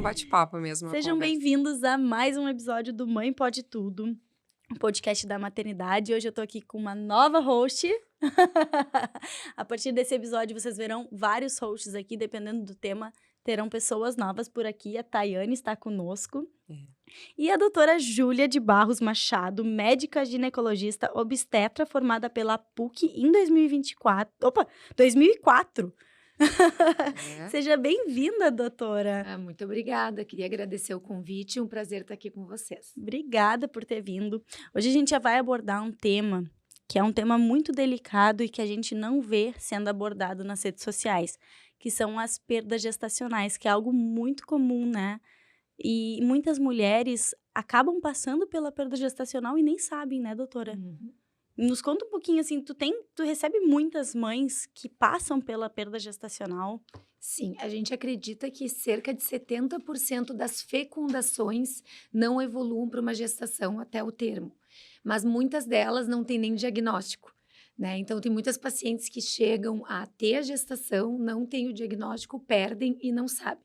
um bate-papo mesmo. Sejam bem-vindos a mais um episódio do Mãe Pode Tudo, um podcast da maternidade. Hoje eu tô aqui com uma nova host. A partir desse episódio vocês verão vários hosts aqui, dependendo do tema, terão pessoas novas por aqui. A Tayane está conosco. E a doutora Júlia de Barros Machado, médica ginecologista obstetra formada pela PUC em 2004. Seja bem-vinda, doutora. Muito obrigada, queria agradecer o convite, um prazer estar aqui com vocês. Obrigada por ter vindo. Hoje a gente já vai abordar um tema que é um tema muito delicado e que a gente não vê sendo abordado nas redes sociais, que são as perdas gestacionais, que é algo muito comum, né? E muitas mulheres acabam passando pela perda gestacional e nem sabem, né, doutora? Nos conta um pouquinho, assim, tu recebe muitas mães que passam pela perda gestacional? Sim, a gente acredita que cerca de 70% das fecundações não evoluam para uma gestação até o termo, mas muitas delas não têm nem diagnóstico, né? Então, tem muitas pacientes que chegam a ter a gestação, não têm o diagnóstico, perdem e não sabem.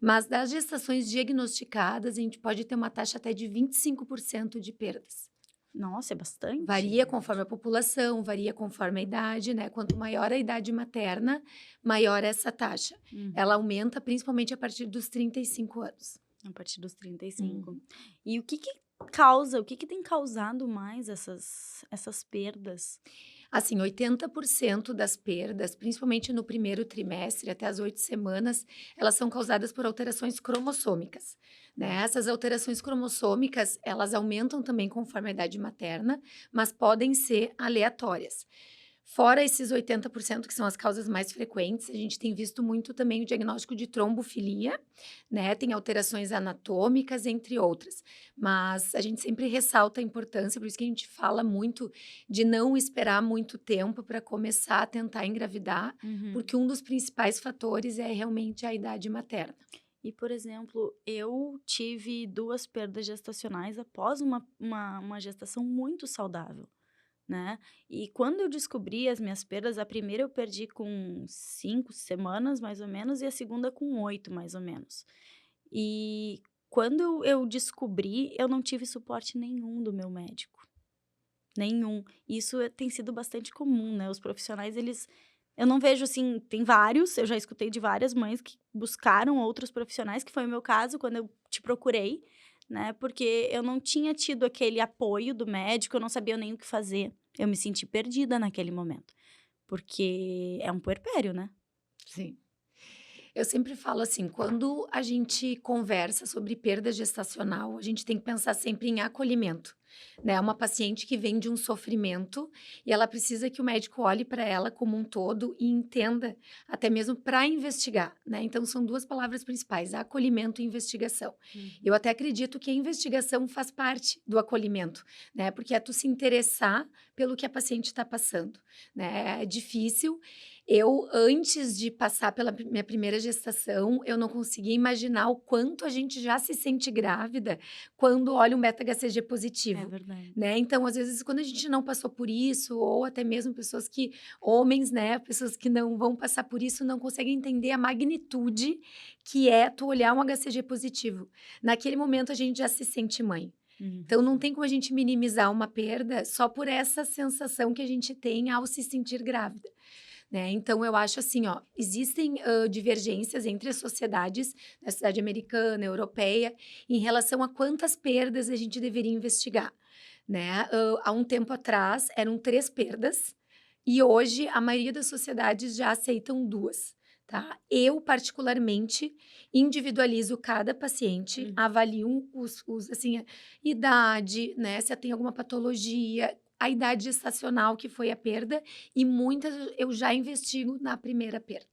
Mas das gestações diagnosticadas, a gente pode ter uma taxa até de 25% de perdas. Nossa, é bastante. Varia conforme a população, varia conforme a idade, né? Quanto maior a idade materna, maior essa taxa. Ela aumenta principalmente a partir dos 35 anos. A partir dos 35. E o que tem causado mais essas perdas? Assim, 80% das perdas, principalmente no primeiro trimestre, até as 8 semanas, elas são causadas por alterações cromossômicas, né? Essas alterações cromossômicas, elas aumentam também conforme a idade materna, mas podem ser aleatórias. Fora esses 80%, que são as causas mais frequentes, a gente tem visto muito também o diagnóstico de trombofilia, né? Tem alterações anatômicas, entre outras. Mas a gente sempre ressalta a importância, por isso que a gente fala muito de não esperar muito tempo para começar a tentar engravidar, porque um dos principais fatores é realmente a idade materna. E, por exemplo, eu tive 2 perdas gestacionais após uma gestação muito saudável, né? E quando eu descobri as minhas perdas, a primeira eu perdi com 5 semanas, mais ou menos, e a segunda com 8, mais ou menos. E quando eu descobri, eu não tive suporte nenhum do meu médico. Nenhum. Isso tem sido bastante comum, né? Os profissionais, eu não vejo, assim, tem vários, eu já escutei de várias mães que buscaram outros profissionais, que foi o meu caso quando eu te procurei, né? Porque eu não tinha tido aquele apoio do médico, eu não sabia nem o que fazer. Eu me senti perdida naquele momento, porque é um puerpério, né? Sim. Eu sempre falo assim, quando a gente conversa sobre perda gestacional, a gente tem que pensar sempre em acolhimento, né? Uma paciente que vem de um sofrimento e ela precisa que o médico olhe para ela como um todo e entenda, até mesmo para investigar, né? Então, são 2 palavras principais, acolhimento e investigação. Eu até acredito que a investigação faz parte do acolhimento, né? Porque é tu se interessar pelo que a paciente está passando, né? É difícil. Eu, antes de passar pela minha primeira gestação, eu não conseguia imaginar o quanto a gente já se sente grávida quando olha um beta-HCG positivo. É verdade. Né? Então, às vezes, quando a gente não passou por isso, ou até mesmo homens, né, pessoas que não vão passar por isso, não conseguem entender a magnitude que é tu olhar um HCG positivo. Naquele momento, a gente já se sente mãe. Então, não tem como a gente minimizar uma perda só por essa sensação que a gente tem ao se sentir grávida. Né? Então, eu acho assim, ó, existem divergências entre as sociedades, na sociedade americana, europeia, em relação a quantas perdas a gente deveria investigar. Né? Há um tempo atrás, eram 3 perdas, e hoje a maioria das sociedades já aceitam 2. Tá? Eu, particularmente, individualizo cada paciente, avalio assim, a idade, né? Se tem alguma patologia, a idade gestacional que foi a perda, e muitas eu já investigo na primeira perda,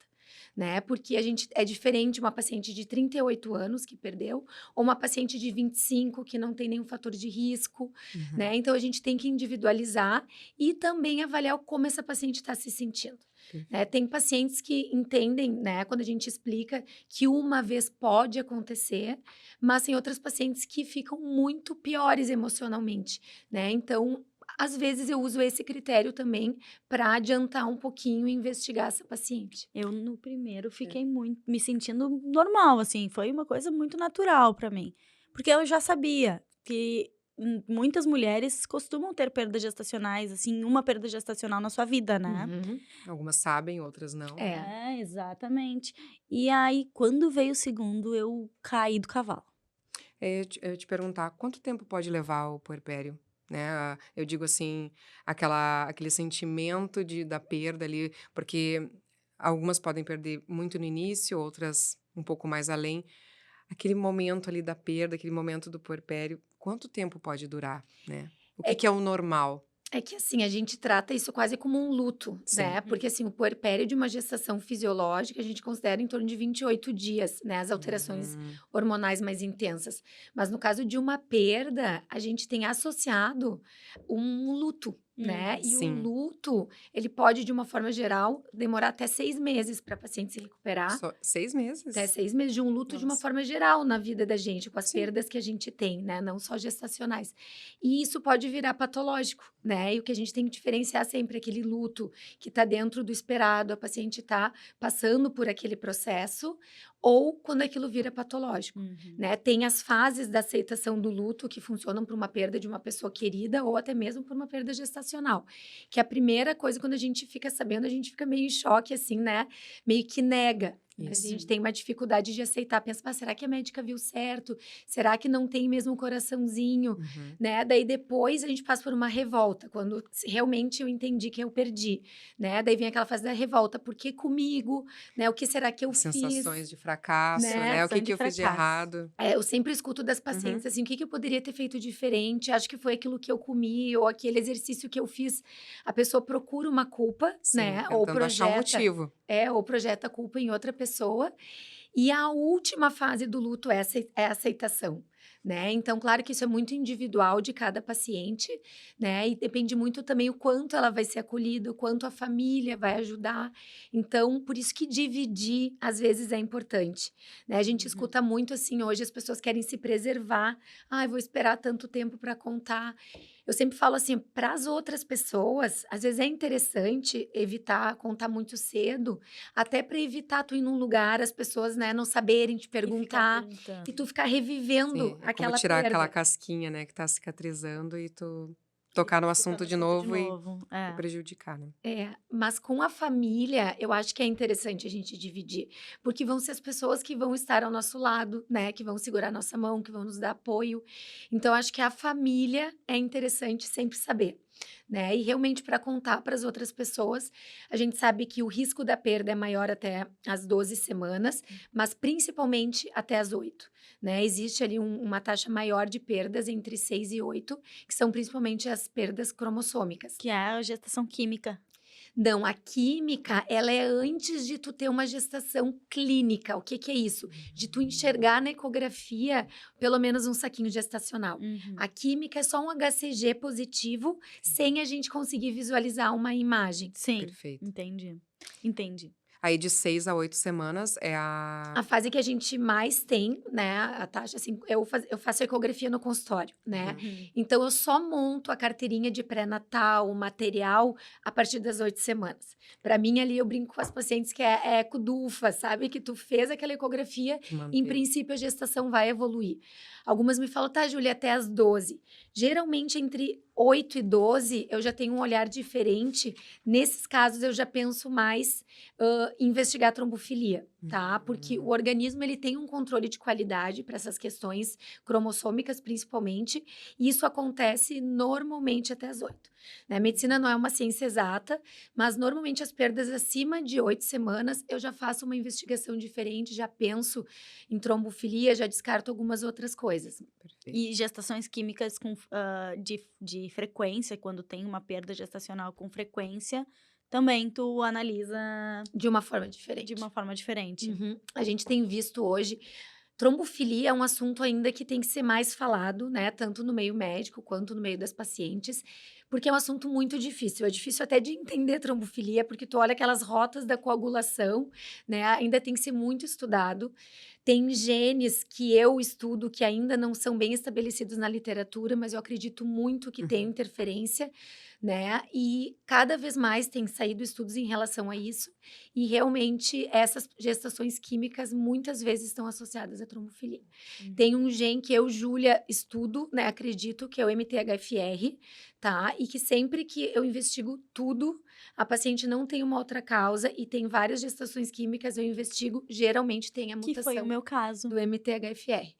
né? Porque é diferente uma paciente de 38 anos que perdeu, ou uma paciente de 25 que não tem nenhum fator de risco, né? Então, a gente tem que individualizar e também avaliar como essa paciente está se sentindo. Né? Tem pacientes que entendem, né, quando a gente explica que uma vez pode acontecer, mas tem outras pacientes que ficam muito piores emocionalmente, né? Então, às vezes eu uso esse critério também para adiantar um pouquinho e investigar essa paciente. Eu, no primeiro, fiquei muito me sentindo normal, assim, foi uma coisa muito natural pra mim. Porque eu já sabia que muitas mulheres costumam ter perdas gestacionais, assim, uma perda gestacional na sua vida, né. Uhum. Algumas sabem, outras não, né. É. É, exatamente. E aí, quando veio o segundo, eu caí do cavalo. Eu ia te perguntar, quanto tempo pode levar o puerpério? Né, eu digo assim, aquele sentimento da perda ali, porque algumas podem perder muito no início, outras um pouco mais além. Aquele momento ali da perda, aquele momento do puerpério, quanto tempo pode durar, né? O que É que é o normal? É que assim, a gente trata isso quase como um luto, Sim. né? Porque assim, o puerpério de uma gestação fisiológica, a gente considera em torno de 28 dias, né? As alterações Hum, hormonais mais intensas. Mas no caso de uma perda, a gente tem associado um luto, né? E o sim. luto, ele pode, de uma forma geral, demorar até 6 meses para a paciente se recuperar. Só 6 Até meses? 6 meses de um luto de uma Nossa. forma geral na vida da gente, com as Sim. perdas que a gente tem, né, não só gestacionais. E isso pode virar patológico, né, e o que a gente tem que diferenciar sempre é aquele luto que está dentro do esperado, a paciente está passando por aquele processo, ou quando aquilo vira patológico, Uhum. né. Tem as fases da aceitação do luto que funcionam para uma perda de uma pessoa querida ou até mesmo por uma perda gestacional, que a primeira coisa quando a gente fica sabendo, a gente fica meio em choque, assim, né, meio que nega. A Isso. gente tem uma dificuldade de aceitar, pensa: "Ah, será que a médica viu certo? Será que não tem mesmo o coraçãozinho?", Uhum. né. Daí depois a gente passa por uma revolta, quando realmente eu entendi que eu perdi, né. Daí vem aquela fase da revolta: "Por que comigo?", né, "O que será que eu As fiz?", sensações de fracasso, né. né, o que Sensação que de eu fiz de fracasso. errado. Eu sempre escuto das Uhum. pacientes, assim: "O que que eu poderia ter feito diferente? Acho que foi aquilo que eu comi ou aquele exercício que eu fiz". A pessoa procura uma culpa, Sim, né, tentando achar um motivo. ou projeta a culpa em outra pessoa. E a última fase do luto é a aceitação, né. Então, claro que isso é muito individual de cada paciente, né, e depende muito também o quanto ela vai ser acolhida, o quanto a família vai ajudar. Então, por isso que dividir, às vezes, é importante, né. A gente Uhum. escuta muito, assim, hoje as pessoas querem se preservar: "Ai, vou esperar tanto tempo para contar". Eu sempre falo assim, para as outras pessoas, às vezes é interessante evitar contar muito cedo, até para evitar tu ir num lugar, as pessoas, né, não saberem te E ficar perguntar, e perguntando. tu ficar revivendo Sim, é como aquela tirar aquela perda. casquinha, né, que tá cicatrizando e tu E tocar no tocar no assunto de assunto de novo novo. e É. prejudicar, né. Mas com a família, eu acho que é interessante a gente dividir, porque vão ser as pessoas que vão estar ao nosso lado, né, que vão segurar nossa mão, que vão nos dar apoio. Então, acho que a família é interessante sempre saber, né, e realmente para contar para as outras pessoas, a gente sabe que o risco da perda é maior até as 12 semanas, mas principalmente até as 8, né. Existe ali uma taxa maior de perdas entre 6 e 8, que são principalmente as perdas cromossômicas. Que é a gestação química. Não, a química, ela é antes de tu ter uma gestação clínica. O que que é isso? De tu enxergar na ecografia pelo menos um saquinho gestacional. Uhum. A química é só um HCG positivo, sem a gente conseguir visualizar uma imagem. Sim, Perfeito. entendi. Entendi. Aí de 6 a 8 semanas é a A fase que a gente mais tem, né, a taxa, assim, eu faço ecografia no consultório, né, uhum, Uhum. então eu só monto a carteirinha de pré-natal, o material, a partir das 8 semanas. Para mim, ali, eu brinco com as pacientes que é eco do UFA, sabe, que tu fez aquela ecografia, que em manteve. princípio a gestação vai evoluir. Algumas me falam: "Tá, Júlia, até as 12". Geralmente entre 8 e 12 eu já tenho um olhar diferente, nesses casos eu já penso mais, investigar a trombofilia, tá? Porque o organismo ele tem um controle de qualidade para essas questões cromossômicas, principalmente, e isso acontece normalmente até as 8. Né? A medicina não é uma ciência exata, mas normalmente as perdas acima de 8 semanas eu já faço uma investigação diferente, já penso em trombofilia, já descarto algumas outras coisas. Perfeito. E gestações químicas com, de frequência, quando tem uma perda gestacional com frequência, também tu analisa De uma forma de diferente. uma forma diferente. Uhum. A gente tem visto hoje. Trombofilia é um assunto ainda que tem que ser mais falado, né? Tanto no meio médico quanto no meio das pacientes, porque é um assunto muito difícil. É difícil até de entender trombofilia, porque tu olha aquelas rotas da coagulação, né? Ainda tem que ser muito estudado. Tem genes que eu estudo que ainda não são bem estabelecidos na literatura, mas eu acredito muito que tem Uhum. interferência, né? E cada vez mais tem saído estudos em relação a isso. E realmente essas gestações químicas muitas vezes estão associadas à trombofilia. Tem um gene que eu, Júlia, estudo, né? Acredito que é o MTHFR, tá? E que sempre que eu investigo tudo, a paciente não tem uma outra causa e tem várias gestações químicas, eu investigo, geralmente tem a Que foi o mutação meu caso. do MTHFR.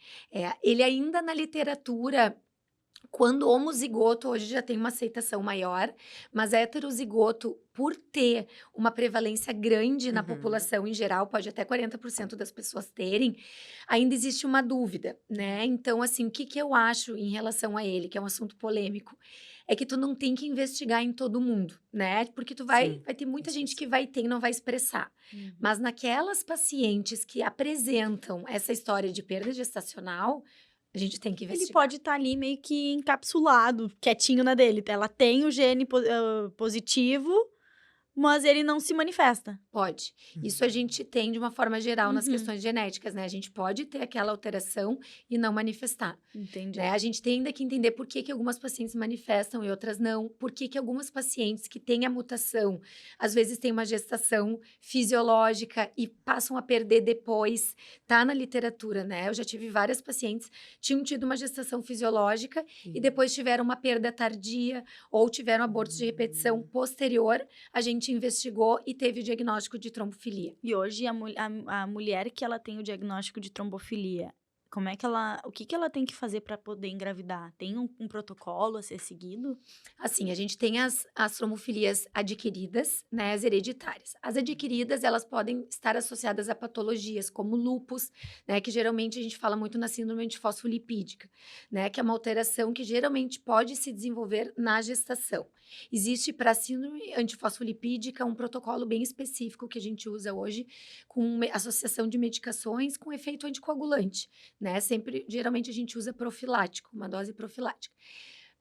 Ele ainda na literatura, quando homozigoto, hoje já tem uma aceitação maior, mas heterozigoto, por ter uma prevalência grande na Uhum. população em geral, pode até 40% das pessoas terem, ainda existe uma dúvida, né? Então, assim, o que que eu acho em relação a ele, que é um assunto polêmico, é que tu não tem que investigar em todo mundo, né? Porque tu vai, Sim, vai ter muita isso gente mesmo. que vai ter e não vai expressar. Uhum. Mas naquelas pacientes que apresentam essa história de perda gestacional, a gente tem que Ele investigar. pode estar ali meio que encapsulado, quietinho na dele. Ela tem o gene positivo, mas ele não se manifesta. Pode. Isso a Uhum. gente tem de uma forma geral nas Uhum. questões genéticas, né? A gente pode ter aquela alteração e não manifestar. Entendi. Né? A gente tem ainda que entender por que, que algumas pacientes manifestam e outras não, por que, que algumas pacientes que têm a mutação, às vezes têm uma gestação fisiológica e passam a perder depois, tá na literatura, né? Eu já tive várias pacientes tinham tido uma gestação fisiológica e Sim. depois tiveram uma perda tardia ou tiveram abortos de repetição Hum. posterior, a gente investigou e teve o diagnóstico de trombofilia. E hoje a mulher que ela tem o diagnóstico de trombofilia, como é que ela, o que que ela tem que fazer para poder engravidar? Tem um protocolo a ser seguido? Assim, a gente tem as tromofilias adquiridas, né, as hereditárias. As adquiridas, elas podem estar associadas a patologias como lúpus, né, que geralmente a gente fala muito na síndrome antifosfolipídica, né, que é uma alteração que geralmente pode se desenvolver na gestação. Existe para a síndrome antifosfolipídica um protocolo bem específico que a gente usa hoje com associação de medicações com efeito anticoagulante, né? Sempre, geralmente a gente usa profilático, uma dose profilática.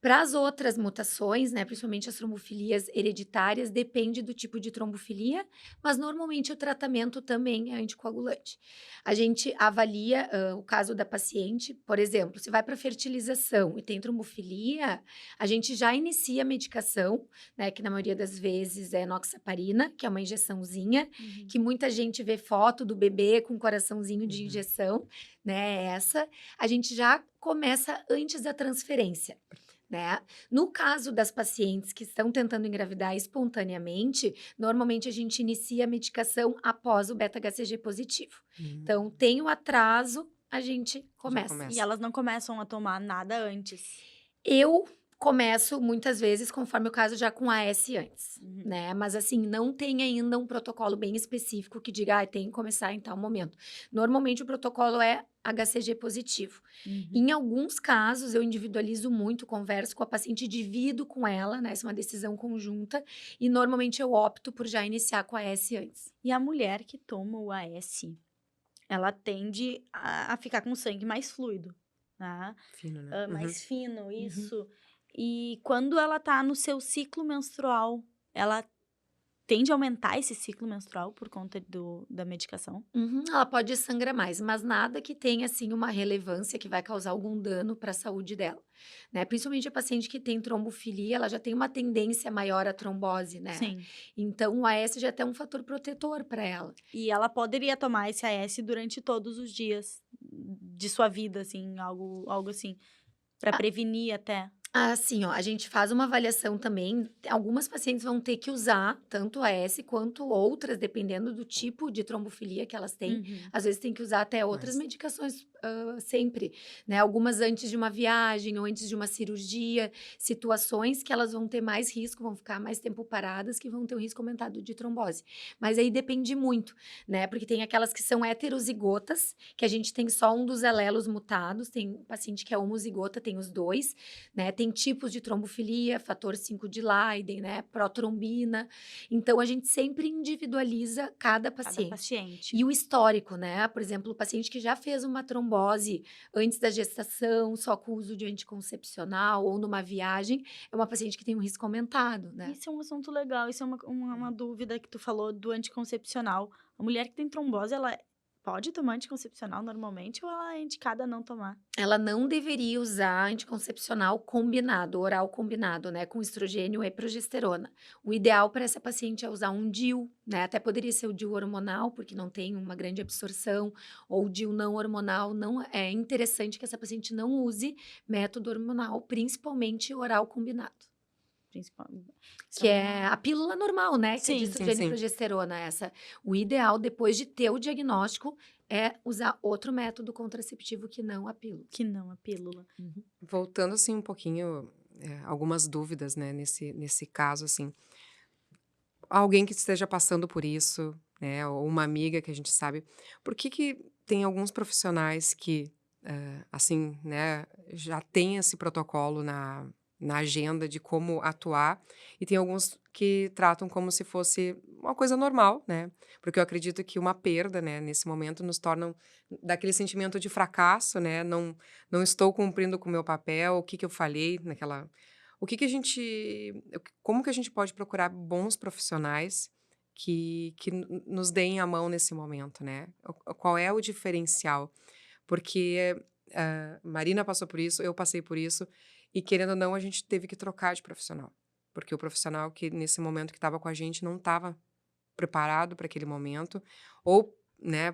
Para as outras mutações, né, principalmente as trombofilias hereditárias, depende do tipo de trombofilia, mas normalmente o tratamento também é anticoagulante. A gente avalia o caso da paciente, por exemplo, se vai para fertilização e tem trombofilia, a gente já inicia a medicação, né, que na maioria das vezes é enoxaparina, que é uma injeçãozinha, Uhum. que muita gente vê foto do bebê com coraçãozinho de Uhum. injeção, né, essa. A gente já começa antes da transferência. Né? No caso das pacientes que estão tentando engravidar espontaneamente, normalmente a gente inicia a medicação após o beta-HCG positivo. Hum. Então, tem o atraso, a gente Já começa. E começa. elas não começam a tomar nada antes. Eu começo muitas vezes, conforme o caso, já com AS antes, Uhum. né? Mas assim, não tem ainda um protocolo bem específico que diga, tem que começar em tal momento. Normalmente o protocolo é HCG positivo. Uhum. Em alguns casos, eu individualizo muito, converso com a paciente, divido com ela, né? Essa é uma decisão conjunta. E normalmente eu opto por já iniciar com a AS antes. E a mulher que toma o AS, ela tende a ficar com sangue mais fluido, né? Fino, né? Uhum. Mais fino, Uhum. isso. E quando ela tá no seu ciclo menstrual, ela tende a aumentar esse ciclo menstrual por conta da medicação? Uhum, ela pode sangrar mais, mas nada que tenha, assim, uma relevância que vai causar algum dano para a saúde dela, né? Principalmente a paciente que tem trombofilia, ela já tem uma tendência maior à trombose, né? Sim. Então, o AS já é até um fator protetor para ela. E ela poderia tomar esse AS durante todos os dias de sua vida, assim, algo assim, pra prevenir até. Assim, ó, a gente faz uma avaliação também. Algumas pacientes vão ter que usar tanto a S quanto outras, dependendo do tipo de trombofilia que elas têm. Uhum. Às vezes tem que usar até outras Mas medicações sempre, né? Algumas antes de uma viagem ou antes de uma cirurgia, situações que elas vão ter mais risco, vão ficar mais tempo paradas, que vão ter um risco aumentado de trombose. Mas aí depende muito, né? Porque tem aquelas que são heterozigotas, que a gente tem só um dos alelos mutados, tem paciente que é homozigota, tem os dois, né? Tem tipos de trombofilia, fator 5 de Leiden, né? Protrombina. Então, a gente sempre individualiza cada Cada paciente. paciente. E o histórico, né? Por exemplo, o paciente que já fez uma trombose antes da gestação, só com o uso de anticoncepcional ou numa viagem, é uma paciente que tem um risco aumentado, né? Isso é um assunto legal, isso é uma dúvida que tu falou do anticoncepcional. A mulher que tem trombose, ela pode tomar anticoncepcional normalmente ou ela é indicada a não tomar? Ela não deveria usar anticoncepcional combinado, oral combinado, né, com estrogênio e progesterona. O ideal para essa paciente é usar um DIU, né, até poderia ser o DIU hormonal, porque não tem uma grande absorção, ou o DIU não hormonal. Não é interessante que essa paciente não use método hormonal, principalmente oral combinado. Principal. Que é a pílula normal, né, que é de Sim, Sim, estrogênio e sim. progesterona, essa. O ideal, depois de ter o diagnóstico, é usar outro método contraceptivo que não a pílula. que não a pílula. Voltando, assim, um pouquinho, algumas dúvidas, né, nesse caso, assim. Alguém que esteja passando por isso, né, ou uma amiga que a gente sabe, por que tem alguns profissionais que, assim, né, já tem esse protocolo na agenda de como atuar, e tem alguns que tratam como se fosse uma coisa normal, né? Porque eu acredito que uma perda, né, nesse momento nos torna daquele sentimento de fracasso, né? Não estou cumprindo com o meu papel, o que que eu falhei naquela. O que que a gente. Como que a gente pode procurar bons profissionais que nos deem a mão nesse momento, né? Qual é o diferencial? Porque Marina passou por isso, eu passei por isso, e querendo ou não, a gente teve que trocar de profissional. Porque o profissional que nesse momento que estava com a gente não estava preparado para aquele momento, ou, né,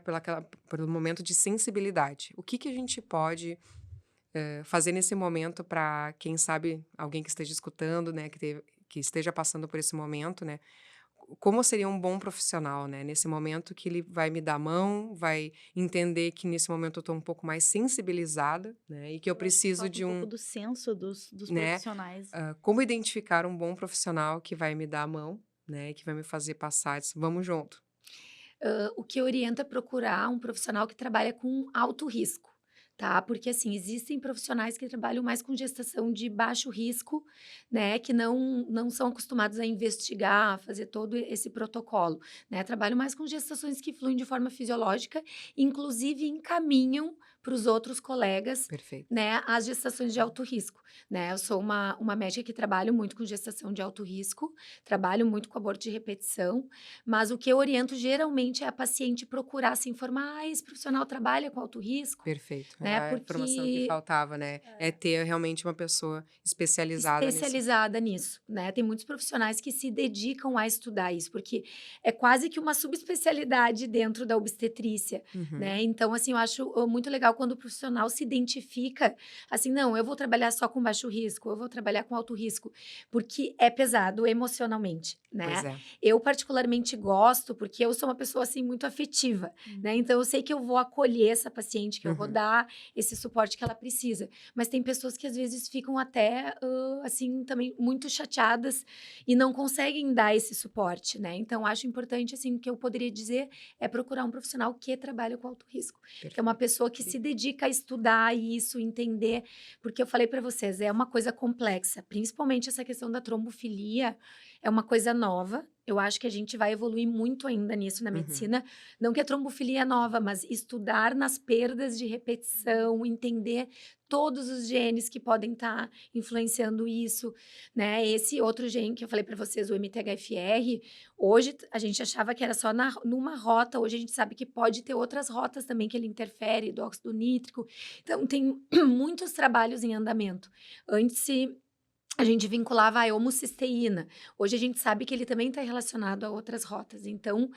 pelo momento de sensibilidade. O que que a gente pode fazer nesse momento para, quem sabe, alguém que esteja escutando, né, que esteja passando por esse momento, né, como seria um bom profissional, né, nesse momento que ele vai me dar a mão, vai entender que nesse momento eu estou um pouco mais sensibilizada, né, e que eu Eu acho que preciso falta um de pouco do senso dos né, profissionais. como identificar um bom profissional que vai me dar a mão, né, e que vai me fazer passar, vamos junto. O que orienta é procurar um profissional que trabalha com alto risco, tá? Porque, assim, existem profissionais que trabalham mais com gestação de baixo risco, né? Que não são acostumados a investigar, a fazer todo esse protocolo, né? Trabalham mais com gestações que fluem de forma fisiológica, inclusive encaminham para os outros colegas, Perfeito. né, as gestações de alto risco, né? Eu sou uma médica que trabalho muito com gestação de alto risco, trabalho muito com aborto de repetição, mas o que eu oriento geralmente é a paciente procurar se informar: "Ah, esse profissional trabalha com alto risco?", Perfeito. É né, a informação que porque faltava, né? É ter realmente uma pessoa especializada nesse. especializada nisso, né. Tem muitos profissionais que se dedicam a estudar isso, porque é quase que uma subespecialidade dentro da obstetrícia, Uhum. né. Então, assim, eu acho, muito legal quando o profissional se identifica, assim: "Não, eu vou trabalhar só com baixo risco, eu vou trabalhar com alto risco", porque é pesado emocionalmente, Pois né. é. Eu particularmente gosto, porque eu sou uma pessoa, assim, muito afetiva, né, então eu sei que eu vou acolher essa paciente, que eu vou Uhum. dar esse suporte que ela precisa. Mas tem pessoas que às vezes ficam até, assim, também muito chateadas e não conseguem dar esse suporte, né. Então acho importante, assim, o que eu poderia dizer é procurar um profissional que trabalha com alto risco, que é uma Perfeito. pessoa que se dedica a estudar isso, entender, porque eu falei para vocês, é uma coisa complexa, principalmente essa questão da trombofilia, é uma coisa nova. Eu acho que a gente vai evoluir muito ainda nisso na Uhum. medicina, não que a trombofilia é nova, mas estudar nas perdas de repetição, entender todos os genes que podem estar influenciando isso, né? Esse outro gene que eu falei para vocês, o MTHFR, hoje a gente achava que era só numa rota, hoje a gente sabe que pode ter outras rotas também que ele interfere, do óxido nítrico. Então, tem muitos trabalhos em andamento. Antes, a gente vinculava a homocisteína. Hoje a gente sabe que ele também está relacionado a outras rotas. Então,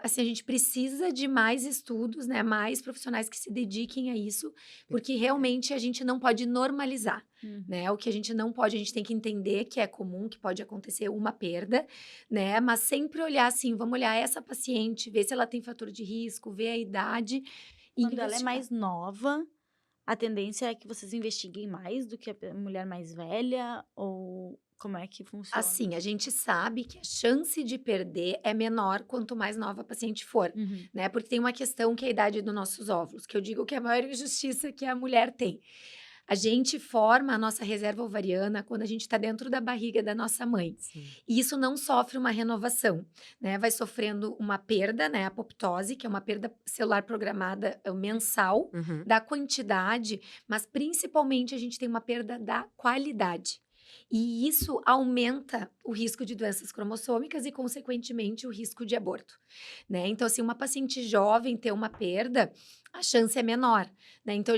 assim, a gente precisa de mais estudos, né, mais profissionais que se dediquem a isso, porque realmente a gente não pode normalizar, Uhum. né? O que a gente não pode, a gente tem que entender que é comum, que pode acontecer uma perda, né? Mas sempre olhar assim, vamos olhar essa paciente, ver se ela tem fator de risco, ver a idade e Quando ela é investigar. mais nova, a tendência é que vocês investiguem mais do que a mulher mais velha? Ou como é que funciona? Assim, a gente sabe que a chance de perder é menor quanto mais nova a paciente for, Uhum. né? Porque tem uma questão que é a idade dos nossos óvulos, que eu digo que é a maior injustiça que a mulher tem. A gente forma a nossa reserva ovariana quando a gente está dentro da barriga da nossa mãe. Sim. E isso não sofre uma renovação, né? Vai sofrendo uma perda, né? Apoptose, que é uma perda celular programada mensal, Uhum. da quantidade, mas principalmente a gente tem uma perda da qualidade. E isso aumenta o risco de doenças cromossômicas e, consequentemente, o risco de aborto, né? Então, assim, uma paciente jovem ter uma perda, a chance é menor, né? Então,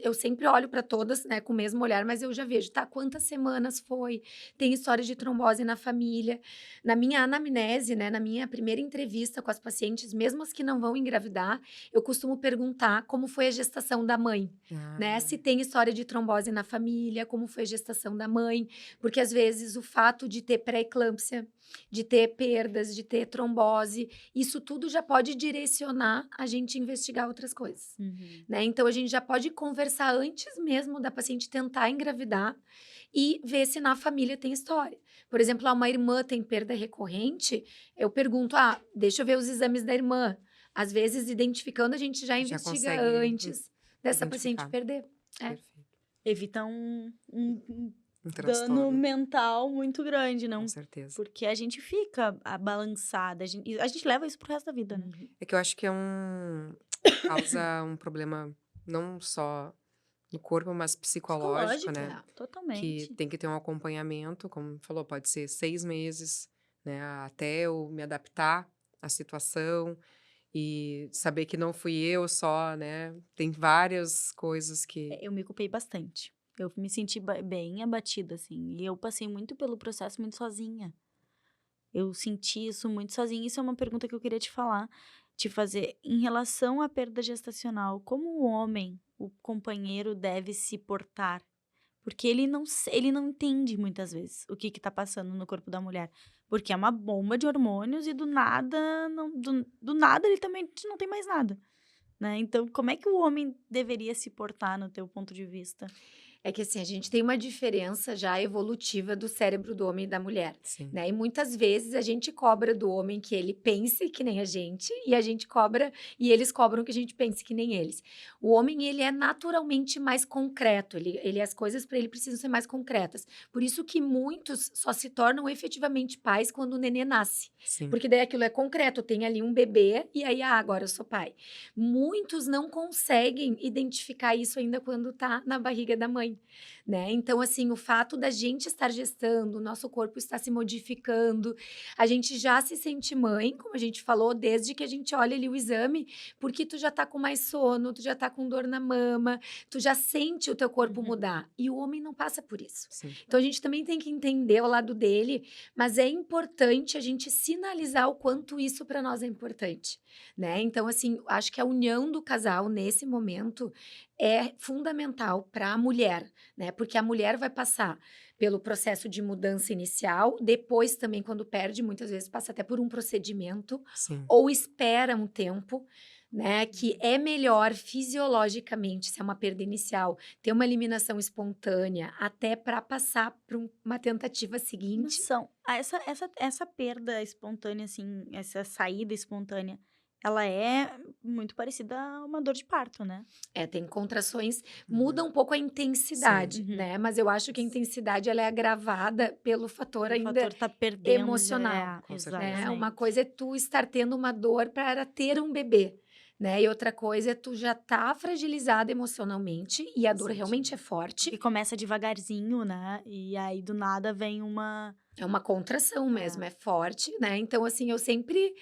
eu sempre olho para todas, né, com o mesmo olhar, mas eu já vejo, tá? Quantas semanas foi? Tem história de trombose na família. Na minha anamnese, né, na minha primeira entrevista com as pacientes, mesmo as que não vão engravidar, eu costumo perguntar como foi a gestação da mãe, né? Ah, Se tem história de trombose na família, como foi a gestação da mãe, porque às vezes o fato de ter pré-eclâmpsia, de ter perdas, de ter trombose, isso tudo já pode direcionar a gente investigar outras coisas, Uhum. né? Então a gente já pode conversar antes mesmo da paciente tentar engravidar e ver se na família tem história. Por exemplo, uma irmã tem perda recorrente, eu pergunto: "Ah, deixa eu ver os exames da irmã". Às vezes, identificando, a gente já já investiga consegue antes dessa paciente identificar. perder. É. Perfeito. Evita um Um dano transtorno, mental muito grande, com não? certeza. Porque a gente fica balançada, a gente leva isso pro resto da vida, né? Uhum. É que eu acho que causa um problema não só no corpo, mas psicológico, Psicológico, né? É. Que totalmente. tem que ter um acompanhamento, como falou, pode ser 6 meses, né? Até eu me adaptar à situação e saber que não fui eu só, né? Tem várias coisas que. Eu me culpei bastante. Eu me senti bem abatida, assim. E eu passei muito pelo processo muito sozinha. Eu senti isso muito sozinha. Isso é uma pergunta que eu queria te fazer. Em relação à perda gestacional, como o homem, o companheiro, deve se portar? Porque ele não entende muitas vezes o que tá passando no corpo da mulher. Porque é uma bomba de hormônios e do nada, do nada ele também não tem mais nada, né? Então, como é que o homem deveria se portar no teu ponto de vista? É que assim, a gente tem uma diferença já evolutiva do cérebro do homem e da mulher, Sim, né? E muitas vezes a gente cobra do homem que ele pense que nem a gente, e a gente cobra, e eles cobram que a gente pense que nem eles. O homem, ele é naturalmente mais concreto, as coisas para ele precisam ser mais concretas. Por isso que muitos só se tornam efetivamente pais quando o nenê nasce. sim. Porque daí aquilo é concreto, tem ali um bebê, e aí, agora eu sou pai. Muitos não conseguem identificar isso ainda quando tá na barriga da mãe, né? Então, assim, o fato da gente estar gestando, o nosso corpo está se modificando, a gente já se sente mãe, como a gente falou, desde que a gente olha ali o exame, porque tu já tá com mais sono, tu já tá com dor na mama, tu já sente o teu corpo Uhum. mudar. E o homem não passa por isso. Sim, Então, a gente também tem que entender o lado dele, mas é importante a gente sinalizar o quanto isso para nós é importante, né? Então, assim, acho que a união do casal nesse momento é fundamental para a mulher, né? Porque a mulher vai passar pelo processo de mudança inicial, depois também, quando perde, muitas vezes passa até por um procedimento, sim. ou espera um tempo. Né, que é melhor fisiologicamente, se é uma perda inicial, ter uma eliminação espontânea, até para passar para uma tentativa Mas seguinte. essa perda espontânea, assim, essa saída espontânea, ela é muito parecida a uma dor de parto, né? É, tem contrações, muda Uhum. um pouco a Sim, intensidade, Uhum. né? Mas eu acho que a intensidade ela é agravada pelo fator Pelo ainda fator tá perdendo, emocional, com certeza. né? Uma exatamente. coisa é tu estar tendo uma dor para ter um bebê, né? E outra coisa é tu já tá fragilizada emocionalmente e a dor realmente é Sentindo. Porque forte. começa devagarzinho, né? E aí do nada vem uma. É uma contração mesmo, É. é forte, né? Então, assim, eu sempre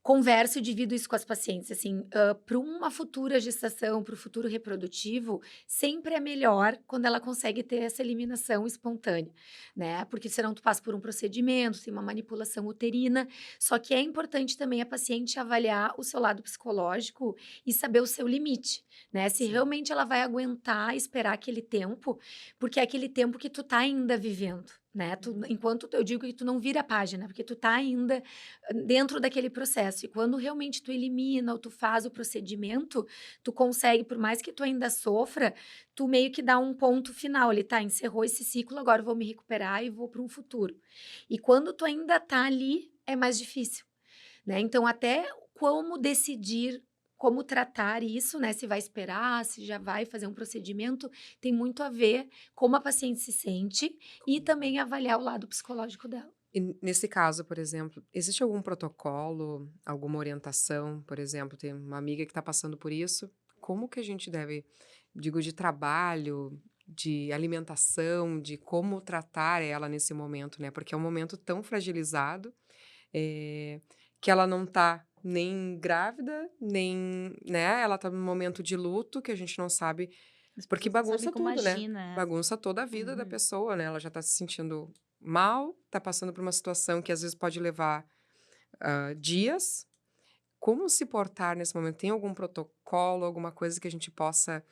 converso e divido isso com as pacientes, assim, para uma futura gestação, para o futuro reprodutivo, sempre é melhor quando ela consegue ter essa eliminação espontânea, né? Porque senão tu passa por um procedimento, tem uma manipulação uterina, só que é importante também a paciente avaliar o seu lado psicológico e saber o seu limite, né? Se Sim, realmente ela vai aguentar esperar aquele tempo, porque é aquele tempo que tu tá ainda vivendo, né? Enquanto eu digo que tu não vira a página, porque tu tá ainda dentro daquele processo. E quando realmente tu elimina ou tu faz o procedimento, tu consegue, por mais que tu ainda sofra, tu meio que dá um ponto final ali, tá? Encerrou esse ciclo, agora eu vou me recuperar e vou para um futuro. E quando tu ainda tá ali, é mais difícil, né? Então, até como decidir como tratar isso, né? Se vai esperar, se já vai fazer um procedimento, tem muito a ver como a paciente se sente e também avaliar o lado psicológico dela. E nesse caso, por exemplo, existe algum protocolo, alguma orientação? Por exemplo, tem uma amiga que está passando por isso. Como que a gente deve, digo, de trabalho, de alimentação, de como tratar ela nesse momento, né? Porque é um momento tão fragilizado, que ela não tá nem grávida, nem, né? Ela tá num momento de luto que a gente não sabe, As porque pessoas não sabem bagunça como tudo, né? agir, né? Bagunça toda a vida da Uhum. pessoa, né? Ela já tá se sentindo mal, tá passando por uma situação que às vezes pode levar dias. Como se portar nesse momento? Tem algum protocolo, alguma coisa que a gente possa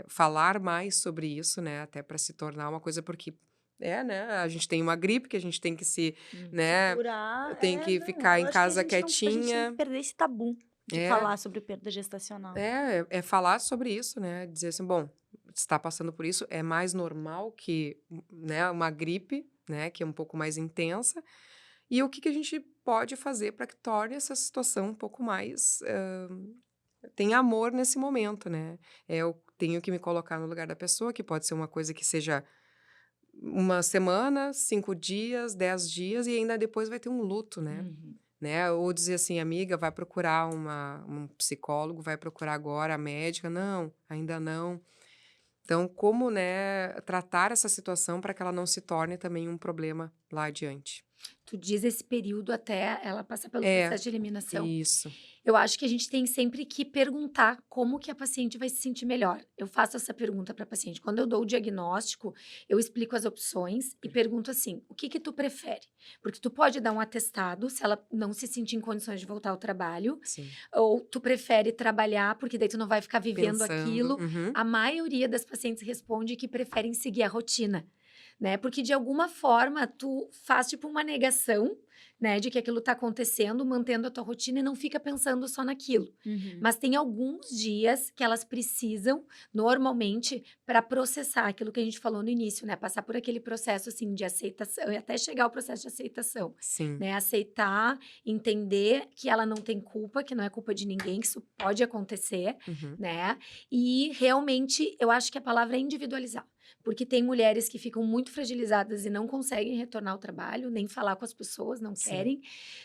falar mais sobre isso, né? Até para se tornar uma coisa, porque né? A gente tem uma gripe que a gente tem que se, né? Segurar, Tem que não, ficar eu em acho que casa a gente tem que quietinha. perder esse tabu de É, falar sobre perda gestacional. é falar sobre isso, né? Dizer assim, bom, está passando por isso, é mais normal que, né, uma gripe, né, que é um pouco mais intensa. E o que que a gente pode fazer para que torne essa situação um pouco mais tem amor nesse momento, né? Eu tenho que me colocar no lugar da pessoa, que pode ser uma coisa que seja uma semana, 5 dias, 10 dias, e ainda depois vai ter um luto, né? Uhum. Né? Ou dizer assim, amiga, vai procurar um psicólogo, vai procurar agora a médica. Não, ainda não. Então, como, né, tratar essa situação para que ela não se torne também um problema lá adiante? Tu diz esse período até ela passar pelo É, processo de eliminação. isso. Eu acho que a gente tem sempre que perguntar como que a paciente vai se sentir melhor. Eu faço essa pergunta para a paciente. Quando eu dou o diagnóstico, eu explico as opções e pergunto assim: o que que tu prefere? Porque tu pode dar um atestado se ela não se sentir em condições de voltar ao trabalho, Sim. ou tu prefere trabalhar porque daí tu não vai ficar vivendo Pensando. aquilo. Uhum. A maioria das pacientes responde que preferem seguir a rotina, né? Porque de alguma forma tu faz tipo uma negação, né, de que aquilo tá acontecendo, mantendo a tua rotina e não fica pensando só naquilo. Uhum. Mas tem alguns dias que elas precisam, normalmente, para processar aquilo que a gente falou no início, né? Passar por aquele processo assim de aceitação, e até chegar ao processo de aceitação, Sim. né? Aceitar, entender que ela não tem culpa, que não é culpa de ninguém, que isso pode acontecer, Uhum. né? E realmente, eu acho que a palavra é individualizar. Porque tem mulheres que ficam muito fragilizadas e não conseguem retornar ao trabalho, nem falar com as pessoas, não Sim. querem.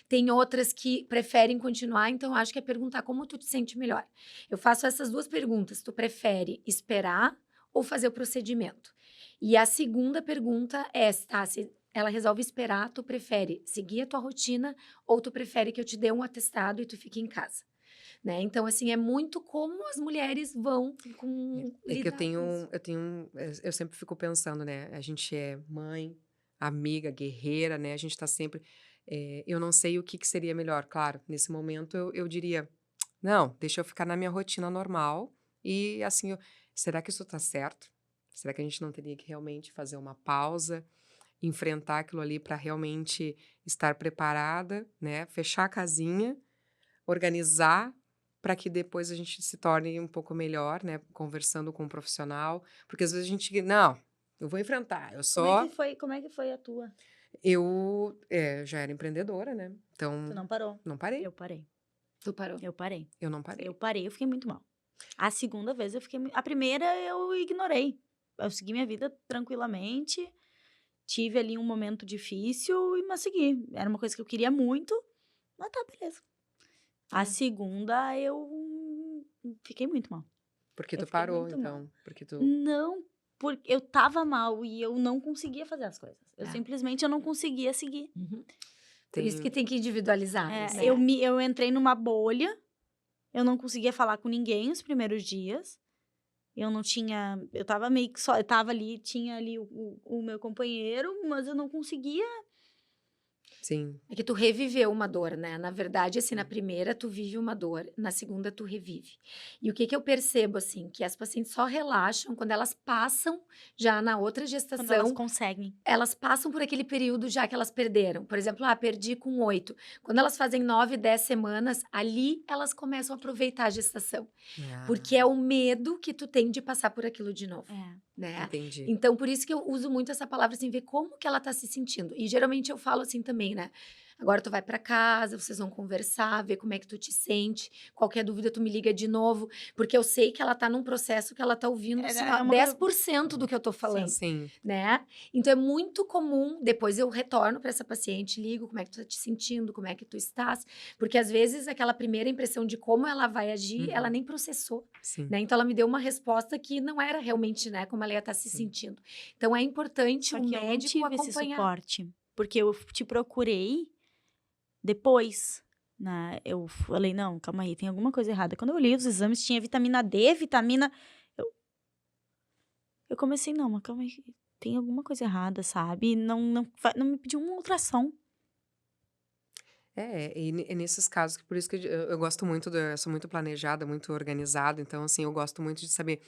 Tem outras que preferem continuar, então acho que é perguntar como tu te sente melhor. Eu faço essas duas perguntas. Tu prefere esperar ou fazer o procedimento? E a segunda pergunta é, tá, se ela resolve esperar, tu prefere seguir a tua rotina ou tu prefere que eu te dê um atestado e tu fique em casa? Né? Então, assim, é muito como as mulheres vão É que lidar com isso. eu sempre fico pensando, né? A gente é mãe, amiga, guerreira, né? A gente tá sempre. Eu não sei o que seria melhor. Claro, nesse momento eu diria: não, deixa eu ficar na minha rotina normal. E assim, será que isso tá certo? Será que a gente não teria que realmente fazer uma pausa, enfrentar aquilo ali para realmente estar preparada, né? Fechar a casinha, organizar para que depois a gente se torne um pouco melhor, né, conversando com um profissional, porque às vezes a gente, não, eu vou enfrentar, Como é que foi a tua? eu já era empreendedora, né, Tu então não parou? não parei, Eu parei. Tu parou. Eu parei. eu não Eu parei. parei, eu fiquei muito mal. A segunda vez eu fiquei. A primeira eu ignorei. Eu segui minha vida tranquilamente. Tive ali um momento difícil, mas segui. Era uma coisa que eu queria muito. Mas tá, beleza. A segunda eu fiquei muito mal. Porque Eu tu fiquei parou, muito mal. então, porque tu Não, porque eu tava mal e eu não conseguia fazer as coisas. Eu É. simplesmente eu não conseguia seguir. Uhum. Por isso que tem, tem que individualizar, É, né? eu entrei numa bolha. Eu não conseguia falar com ninguém os primeiros dias. Eu não tinha. Eu tava meio que só. Eu tava ali, tinha ali o meu companheiro, mas eu não conseguia. sim, É que tu reviveu uma dor, né? Na verdade, assim, na primeira tu vive uma dor, na segunda tu revive. E o que que eu percebo, assim, que as pacientes só relaxam quando elas passam já na outra Quando elas gestação. conseguem. Elas passam por aquele período já que elas perderam. Por exemplo, perdi com 8. Quando elas fazem 9, 10 semanas, ali elas começam a aproveitar a gestação. Porque é o medo que tu tem de passar por aquilo de novo, É. né? entendi. Então, por isso que eu uso muito essa palavra, assim, ver como que ela tá se sentindo. E geralmente eu falo assim também, né? Agora tu vai pra casa, vocês vão conversar, ver como é que tu te sente. Qualquer dúvida, tu me liga de novo, porque eu sei que ela tá num processo que ela tá ouvindo, assim, ó, É uma coisa. 10% do que eu tô falando, Sim. Sim, né? Então é muito comum, depois eu retorno para essa paciente, ligo, como é que tu tá te sentindo, como é que tu estás, porque às vezes aquela primeira impressão de como ela vai agir, ela uhum, nem processou, sim, né? Então ela me deu uma resposta que não era realmente, né, como ela ia estar se sim. sentindo. Então é importante Só o que eu não médico tive esse acompanhar. suporte, porque eu te procurei depois, né? Eu falei, não, calma aí, tem alguma coisa errada. Quando eu olhei os exames, tinha vitamina D, vitamina. Eu, eu comecei, não, mas calma aí, tem alguma coisa errada, sabe? Não me pediu uma ultrassom. É nesses casos que por isso que eu gosto muito eu sou muito planejada, muito organizada, então, assim, eu gosto muito de saber,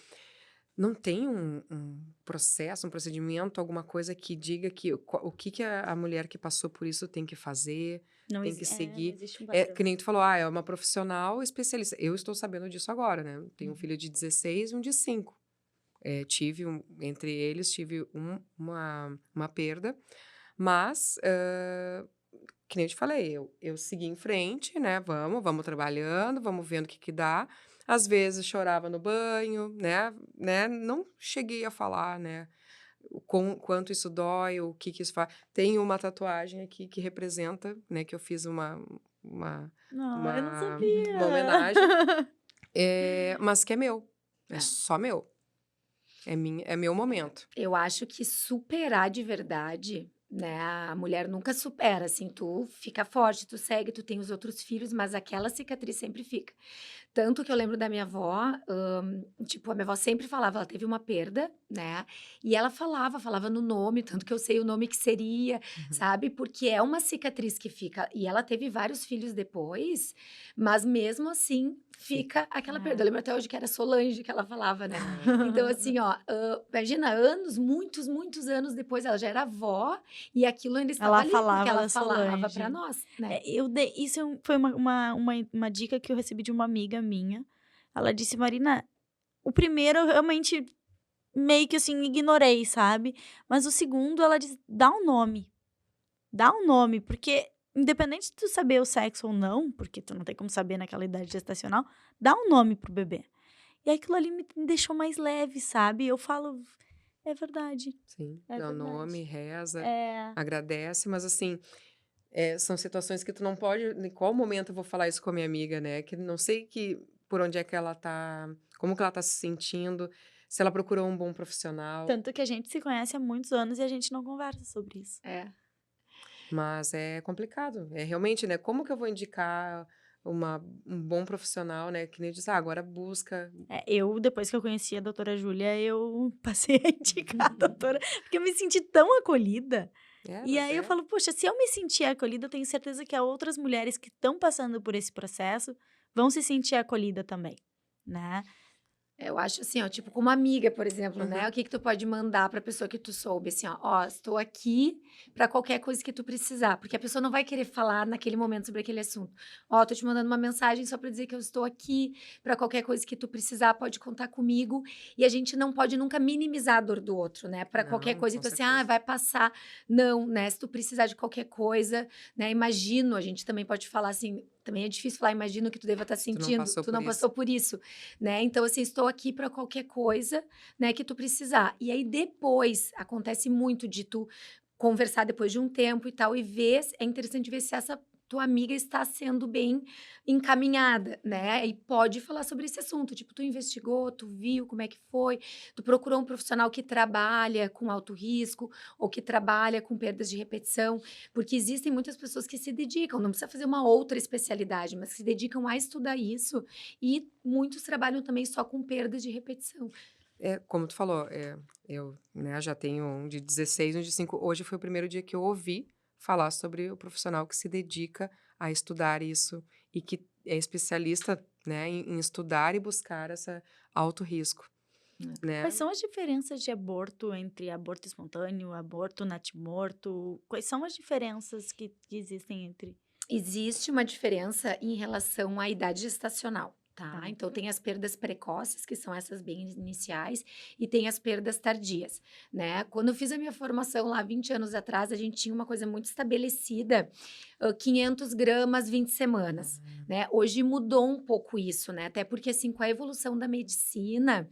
não tem um processo, um procedimento, alguma coisa que diga que o que que a mulher que passou por isso tem que fazer, tem que Não seguir. existe um É, padrão. que nem tu falou, é uma profissional especialista. Eu estou sabendo disso agora, né? Tenho um filho de 16 e um de 5. Entre eles, tive uma perda, mas, que nem eu te falei, eu segui em frente, né? Vamos trabalhando, vamos vendo o que que dá. Às vezes chorava no banho, né? Não cheguei a falar, né? Quanto isso dói, o que que isso faz. Tem uma tatuagem aqui que representa, né? Que eu fiz uma, Não, eu não uma sabia. homenagem, mas que é meu. É É. só meu. É meu momento. Eu acho que superar de verdade, né? A mulher nunca supera, assim, tu fica forte, tu segue, tu tem os outros filhos, mas aquela cicatriz sempre fica. Tanto que eu lembro da minha avó, tipo, a minha avó sempre falava, ela teve uma perda, né? E ela falava no nome, tanto que eu sei o nome que seria, Uhum. sabe? Porque é uma cicatriz que fica. E ela teve vários filhos depois, mas mesmo assim Fica. fica aquela perda. É. Eu lembro até hoje que era Solange que ela falava, né? É. Então, assim, ó, imagina, anos, muitos, muitos anos depois, ela já era avó e aquilo ainda estava Ela ali, porque falava ela da falava para Solange. nós, né? Isso foi uma dica que eu recebi de uma amiga minha. Ela disse, Marina, o primeiro eu realmente meio que assim ignorei, sabe? Mas o segundo, ela disse, dá um nome. Dá um nome, porque independente de tu saber o sexo ou não, porque tu não tem como saber naquela idade gestacional, dá um nome pro bebê. E aquilo ali me deixou mais leve, sabe? Eu falo, é verdade, Sim, é dá o nome, verdade. reza, É, agradece, mas assim, são situações que tu não pode. Em qual momento eu vou falar isso com a minha amiga, né? Que não sei por onde é que ela tá, como que ela tá se sentindo, se ela procurou um bom profissional, tanto que a gente se conhece há muitos anos e a gente não conversa sobre isso. É. mas é complicado. É realmente, né? Como que eu vou indicar um bom profissional, né? Que nem eu disse, agora busca. Depois que eu conheci a doutora Júlia, eu passei a indicar a doutora, porque eu me senti tão acolhida. E Mas aí eu falo, poxa, se eu me sentir acolhida, eu tenho certeza que há outras mulheres que estão passando por esse processo vão se sentir acolhida também, né? Eu acho assim, ó, tipo, como amiga, por exemplo, né? O Uhum. que que tu pode mandar pra pessoa que tu soube, assim, ó, estou aqui pra qualquer coisa que tu precisar, porque a pessoa não vai querer falar naquele momento sobre aquele assunto. Ó, tô te mandando uma mensagem só pra dizer que eu estou aqui pra qualquer coisa que tu precisar, pode contar comigo. E a gente não pode nunca minimizar a dor do outro, né? Pra qualquer Não, coisa, com então assim, ah, certeza. vai passar. Não, né? Se tu precisar de qualquer coisa, né? Imagino, a gente também pode falar assim, também é difícil falar, imagino que tu deva estar Tu não sentindo, passou tu por não isso. passou por isso, né? Então, assim, estou aqui para qualquer coisa, né, que tu precisar. E aí depois acontece muito de tu conversar depois de um tempo e tal e ver, é interessante ver se essa tua amiga está sendo bem encaminhada, né? E pode falar sobre esse assunto, tipo, tu investigou, tu viu como é que foi, tu procurou um profissional que trabalha com alto risco ou que trabalha com perdas de repetição, porque existem muitas pessoas que se dedicam, não precisa fazer uma outra especialidade, mas que se dedicam a estudar isso e muitos trabalham também só com perdas de repetição. É, como tu falou, eu, né, já tenho um de 16 e um de 5. Hoje foi o primeiro dia que eu ouvi falar sobre o profissional que se dedica a estudar isso e que é especialista, né, em estudar e buscar essa alto risco, Quais né? são as diferenças de aborto entre aborto espontâneo, aborto natimorto? Quais são as diferenças que existem entre? Existe uma diferença em relação à idade gestacional. Tá? Tá. Então, tem as perdas precoces, que são essas bem iniciais, e tem as perdas tardias, né? Quando eu fiz a minha formação lá 20 anos atrás, a gente tinha uma coisa muito estabelecida, 500 gramas, 20 semanas, né? Hoje mudou um pouco isso, né? Até porque, assim, com a evolução da medicina,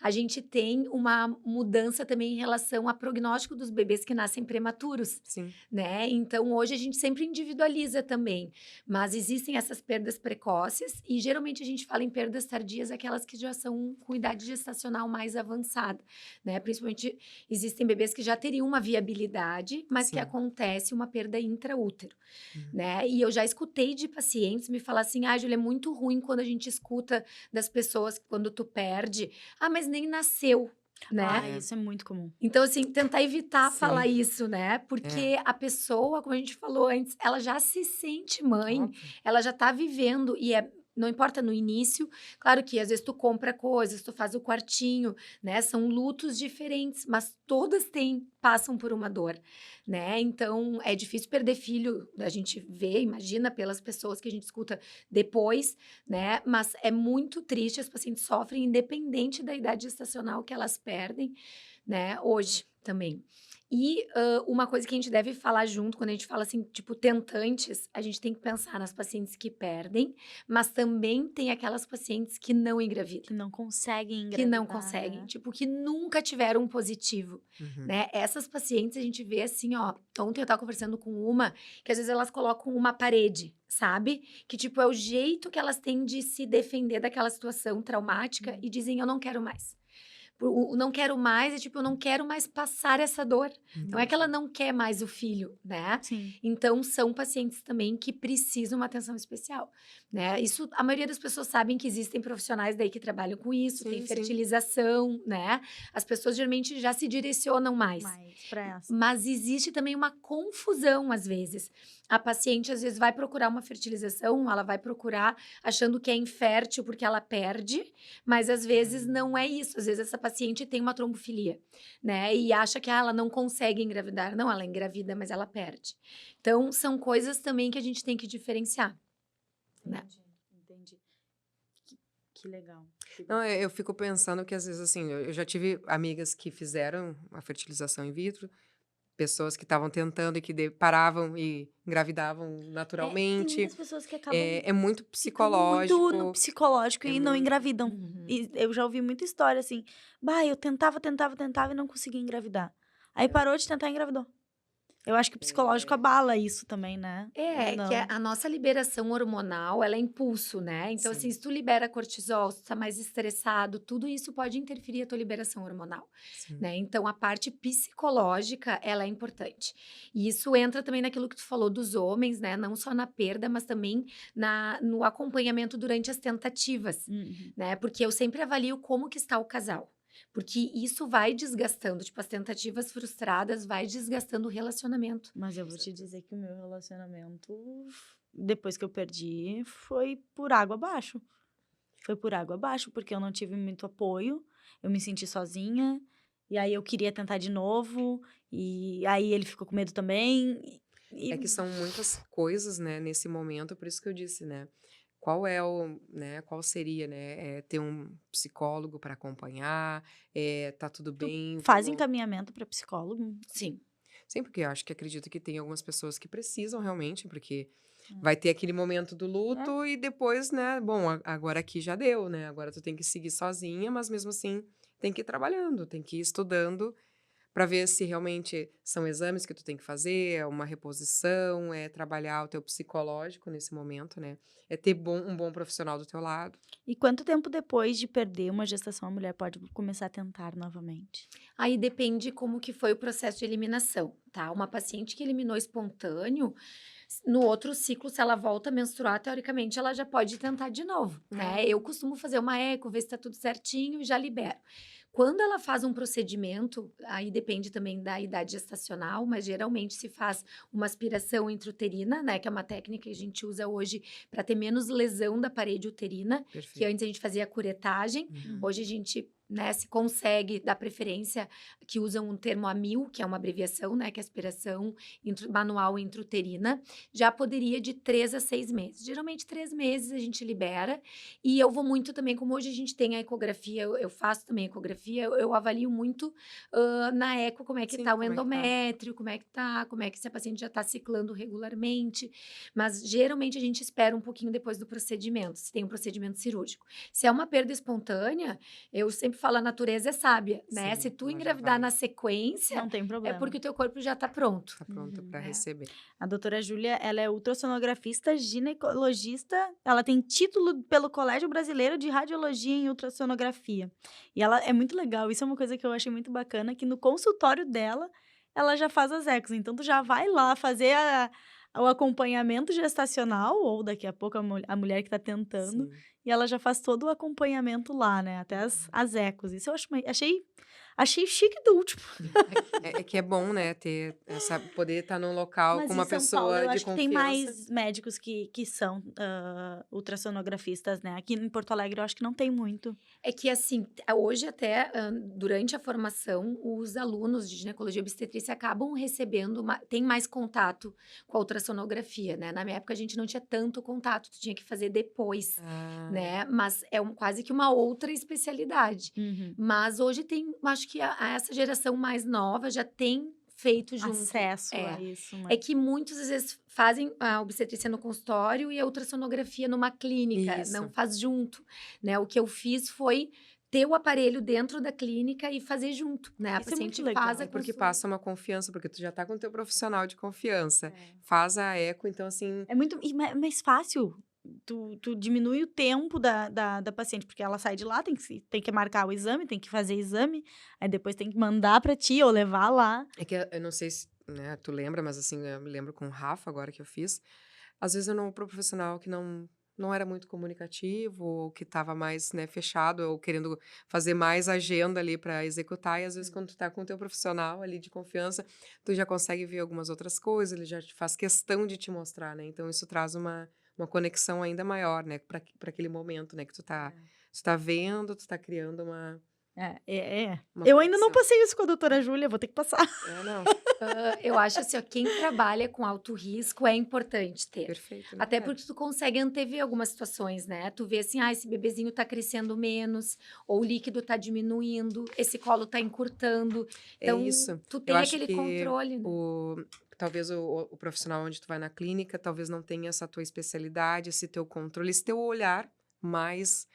a gente tem uma mudança também em relação ao prognóstico dos bebês que nascem prematuros, Sim. né? Então, hoje a gente sempre individualiza também, mas existem essas perdas precoces e geralmente a gente fala em perdas tardias, aquelas que já são com idade gestacional mais avançada, né? Principalmente existem bebês que já teriam uma viabilidade, mas que Sim. acontece uma perda intraútero, Hum. né? E eu já escutei de pacientes me falar assim: "Ah, Júlia, é muito ruim quando a gente escuta das pessoas quando tu perde, ah, mas nem nasceu", né? É. Isso é muito comum. Então, assim, tentar evitar falar Sim. isso, né? É. Porque a pessoa, como a gente falou antes, ela já se sente mãe, Óbvio. ela já tá vivendo e não importa no início, claro que às vezes tu compra coisas, tu faz o quartinho, né? São lutos diferentes, mas todas passam por uma dor, né? Então, é difícil perder filho, a gente vê, imagina pelas pessoas que a gente escuta depois, né? Mas é muito triste, as pacientes sofrem independente da idade gestacional que elas perdem, né, hoje também. E uma coisa que a gente deve falar junto, quando a gente fala assim, tipo, tentantes, a gente tem que pensar nas pacientes que perdem, mas também tem aquelas pacientes que não engravidam. Que não conseguem Que não engravidar, conseguem, né? tipo, que nunca tiveram um positivo, Uhum. né? Essas pacientes a gente vê assim, ó. Ontem eu tava conversando com uma que às vezes elas colocam uma parede, sabe? Que tipo, é o jeito que elas têm de se defender daquela situação traumática e dizem, eu não quero mais. O não quero mais é tipo, eu não quero mais passar essa dor. Não é que ela Entendi. não quer mais o filho, né? Sim. Então, são pacientes também que precisam uma atenção especial, né? Isso, a maioria das pessoas sabem que existem profissionais daí que trabalham com isso, tem Sim, sim. fertilização, né? As pessoas geralmente já se direcionam mais. Mas pra essa. Mas existe também uma confusão às vezes. A paciente às vezes vai procurar uma fertilização, ela vai procurar achando que é infértil porque ela perde, mas às vezes não é isso. Às vezes essa paciente tem uma trombofilia, né? E acha que ela não consegue engravidar. Não, ela engravida, mas ela perde. Então, são coisas também que a gente tem que diferenciar, né? Entendi. Que legal. Não, eu fico pensando que às vezes, assim, eu já tive amigas que fizeram a fertilização in vitro, pessoas que estavam tentando e que paravam e engravidavam Tem naturalmente. muitas pessoas que acabam É muito ficando muito no psicológico, psicológico é e não muito. engravidam. Uhum. E eu já ouvi muita história assim, bah, eu tentava e não conseguia engravidar. Aí parou de tentar e engravidou. Eu acho que o psicológico abala isso também, né? Ou É que não? a nossa liberação hormonal, ela é impulso, né? Então, assim, Sim, se tu libera cortisol, se tu tá mais estressado, tudo isso pode interferir a tua liberação hormonal, sim. né? Então, a parte psicológica, ela é importante. E isso entra também naquilo que tu falou dos homens, né? Não só na perda, mas também no acompanhamento durante as tentativas, Uhum. né? Porque eu sempre avalio como que está o casal. Porque isso vai desgastando, tipo, as tentativas frustradas vai desgastando o relacionamento. Mas eu vou te dizer que o meu relacionamento, depois que eu perdi, foi por água abaixo. Foi por água abaixo, porque eu não tive muito apoio, eu me senti sozinha, e aí eu queria tentar de novo, e aí ele ficou com medo também. É que são muitas coisas, né, nesse momento, por isso que eu disse, né, qual seria, né, ter um psicólogo para acompanhar, tá tudo Tu bem, faz vamos. encaminhamento para psicólogo? Sim. Sim, porque eu acho que acredito que tem algumas pessoas que precisam realmente, porque Hum. vai ter aquele momento do É. luto e depois, né, bom, agora aqui já deu, né, agora tu tem que seguir sozinha, mas mesmo assim tem que ir trabalhando, tem que ir estudando para ver se realmente são exames que tu tem que fazer, é uma reposição, é trabalhar o teu psicológico nesse momento, né, é ter um bom profissional do teu lado. E quanto tempo depois de perder uma gestação a mulher pode começar a tentar novamente? Aí depende como que foi o processo de eliminação, tá? Uma paciente que eliminou espontâneo, no outro ciclo, se ela volta a menstruar, teoricamente ela já pode tentar de novo, né? Eu costumo fazer uma eco, ver se tá tudo certinho e já libero. Quando ela faz um procedimento, aí depende também da idade gestacional, mas geralmente se faz uma aspiração intrauterina, né? Que é uma técnica que a gente usa hoje para ter menos lesão da parede uterina, que Perfeito. antes a gente fazia a curetagem, Uhum. hoje a gente né? Se consegue dar preferência, que usam um termo AMIL, que é uma abreviação, né? Que é aspiração manual intrauterina, já poderia de 3 a 6 meses. Geralmente 3 meses a gente libera, e eu vou muito também, como hoje a gente tem a ecografia, eu faço também a ecografia, eu avalio muito na eco como é que Sim, tá o como é que tá. endométrio, como é que se a paciente já tá ciclando regularmente, mas geralmente a gente espera um pouquinho depois do procedimento, se tem um procedimento cirúrgico. Se é uma perda espontânea, eu sempre falo, a natureza é sábia, né? Se Sim, tu ela já engravidar vai na sequência, Não tem é problema. porque o teu corpo já tá pronto, tá pronta para né? receber. A doutora Júlia, ela é ultrassonografista, ginecologista, ela tem título pelo Colégio Brasileiro de Radiologia em Ultrassonografia. E ela é muito legal, isso é uma coisa que eu achei muito bacana, que no consultório dela, ela já faz as ecos. Então, tu já vai lá fazer o acompanhamento gestacional, ou daqui a pouco a mulher que tá tentando, Sim. e ela já faz todo o acompanhamento lá, né? Até as ecos. Isso eu achei chique do último. É que é bom, né, ter essa poder estar num local Mas com em uma São Paulo pessoa eu de acho que tem confiança. mais médicos que são ultrassonografistas, né? Aqui em Porto Alegre eu acho que não tem muito. É que assim, hoje até, durante a formação, os alunos de ginecologia e obstetrícia acabam recebendo, tem mais contato com a ultrassonografia, né? Na minha época a gente não tinha tanto contato, tu tinha que fazer depois, Ah, né? Mas é quase que uma outra especialidade. Uhum. Mas hoje tem, acho que essa geração mais nova já tem feito junto. Acesso a isso, né? É que muitos, às vezes, fazem a obstetrícia no consultório e a ultrassonografia numa clínica, não isso. faz junto, né? O que eu fiz foi ter o aparelho dentro da clínica e fazer junto, né? A Isso é muito paciente legal. faz a É porque consulta. passa uma confiança, porque tu já tá com o teu profissional de confiança. É. Faz a eco, então assim, É muito mais fácil. Tu diminui o tempo da paciente, porque ela sai de lá, tem que marcar o exame, tem que fazer exame, aí depois tem que mandar pra ti ou levar lá. é que eu não sei se, né, tu lembra, mas assim, eu me lembro com o Rafa agora que eu fiz. Às vezes eu não, pro profissional que não era muito comunicativo, ou que estava mais, né, fechado, ou querendo fazer mais agenda ali para executar, e às vezes quando tu tá com o teu profissional ali de confiança, tu já consegue ver algumas outras coisas, ele já te faz questão de te mostrar, né? Então isso traz uma conexão ainda maior, né, para aquele momento, né, que tu tá vendo, tu tá criando É. uma Eu ainda não conexão. passei isso com a doutora Júlia, vou ter que passar. É, não, Eu acho assim, ó, quem trabalha com alto risco é importante ter. perfeito, né? Até É. porque tu consegue antever algumas situações, né? Tu vê assim, esse bebezinho tá crescendo menos, ou o líquido tá diminuindo, esse colo tá encurtando. É Então, isso. tu Eu tem acho aquele que controle, né? talvez o profissional onde tu vai na clínica, talvez não tenha essa tua especialidade, esse teu controle, esse teu olhar mais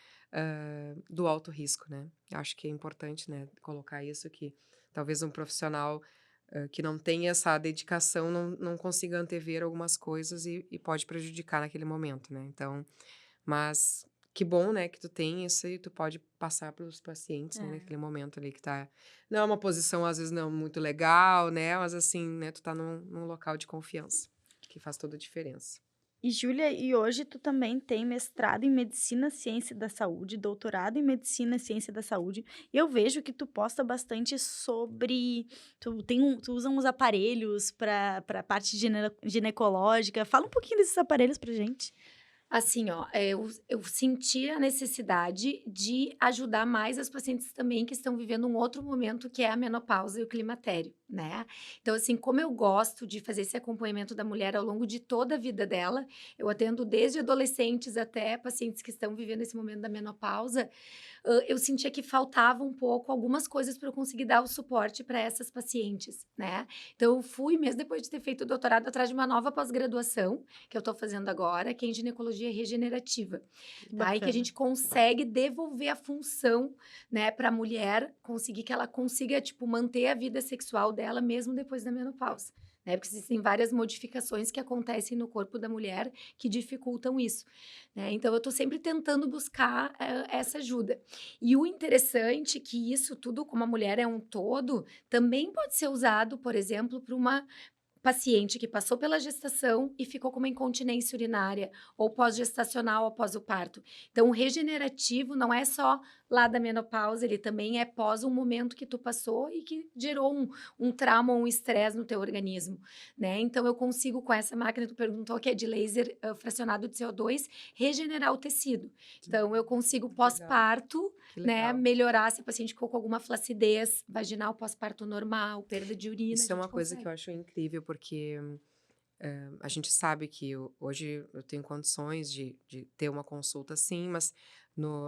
do alto risco, né? Acho que é importante, né, colocar isso, que talvez um profissional que não tenha essa dedicação não consiga antever algumas coisas e pode prejudicar naquele momento, né? Então, mas que bom, né, que tu tem isso e tu pode passar para os pacientes, né, naquele momento ali que tá. Não é uma posição, às vezes, não muito legal, né? Mas assim, né, tu tá num local de confiança, que faz toda a diferença. E Júlia, e hoje tu também tem mestrado em Medicina, Ciência da Saúde, doutorado em Medicina, Ciência da Saúde. E eu vejo que tu posta bastante sobre, tu usa uns aparelhos para parte ginecológica. Fala um pouquinho desses aparelhos pra gente. Assim, ó, eu senti a necessidade de ajudar mais as pacientes também que estão vivendo um outro momento, que é a menopausa e o climatério, né? Então, assim, como eu gosto de fazer esse acompanhamento da mulher ao longo de toda a vida dela, eu atendo desde adolescentes até pacientes que estão vivendo esse momento da menopausa, eu sentia que faltava um pouco algumas coisas para eu conseguir dar o suporte para essas pacientes, né? Então, eu fui, mesmo depois de ter feito o doutorado, atrás de uma nova pós-graduação, que eu estou fazendo agora, que é em ginecologia regenerativa, tá? E que a gente consegue devolver a função, né, para a mulher, conseguir que ela consiga, tipo, manter a vida sexual dela mesmo depois da menopausa. Né? Porque existem várias modificações que acontecem no corpo da mulher que dificultam isso. Né? Então, eu estou sempre tentando buscar essa ajuda. E o interessante é que isso tudo, como a mulher é um todo, também pode ser usado, por exemplo, para uma paciente que passou pela gestação e ficou com uma incontinência urinária, ou pós-gestacional após o parto. Então, o regenerativo não é só lá da menopausa, ele também é pós um momento que tu passou e que gerou um trauma ou um estresse no teu organismo, né? Então, eu consigo, com essa máquina, tu perguntou que é de laser fracionado de CO2, regenerar o tecido. Então, eu consigo Muito legal. pós-parto, Que né, legal. melhorar se a paciente ficou com alguma flacidez vaginal pós-parto normal, perda de urina. Isso a é uma gente coisa que consegue. eu acho incrível, porque a gente sabe que hoje eu tenho condições de ter uma consulta sim, mas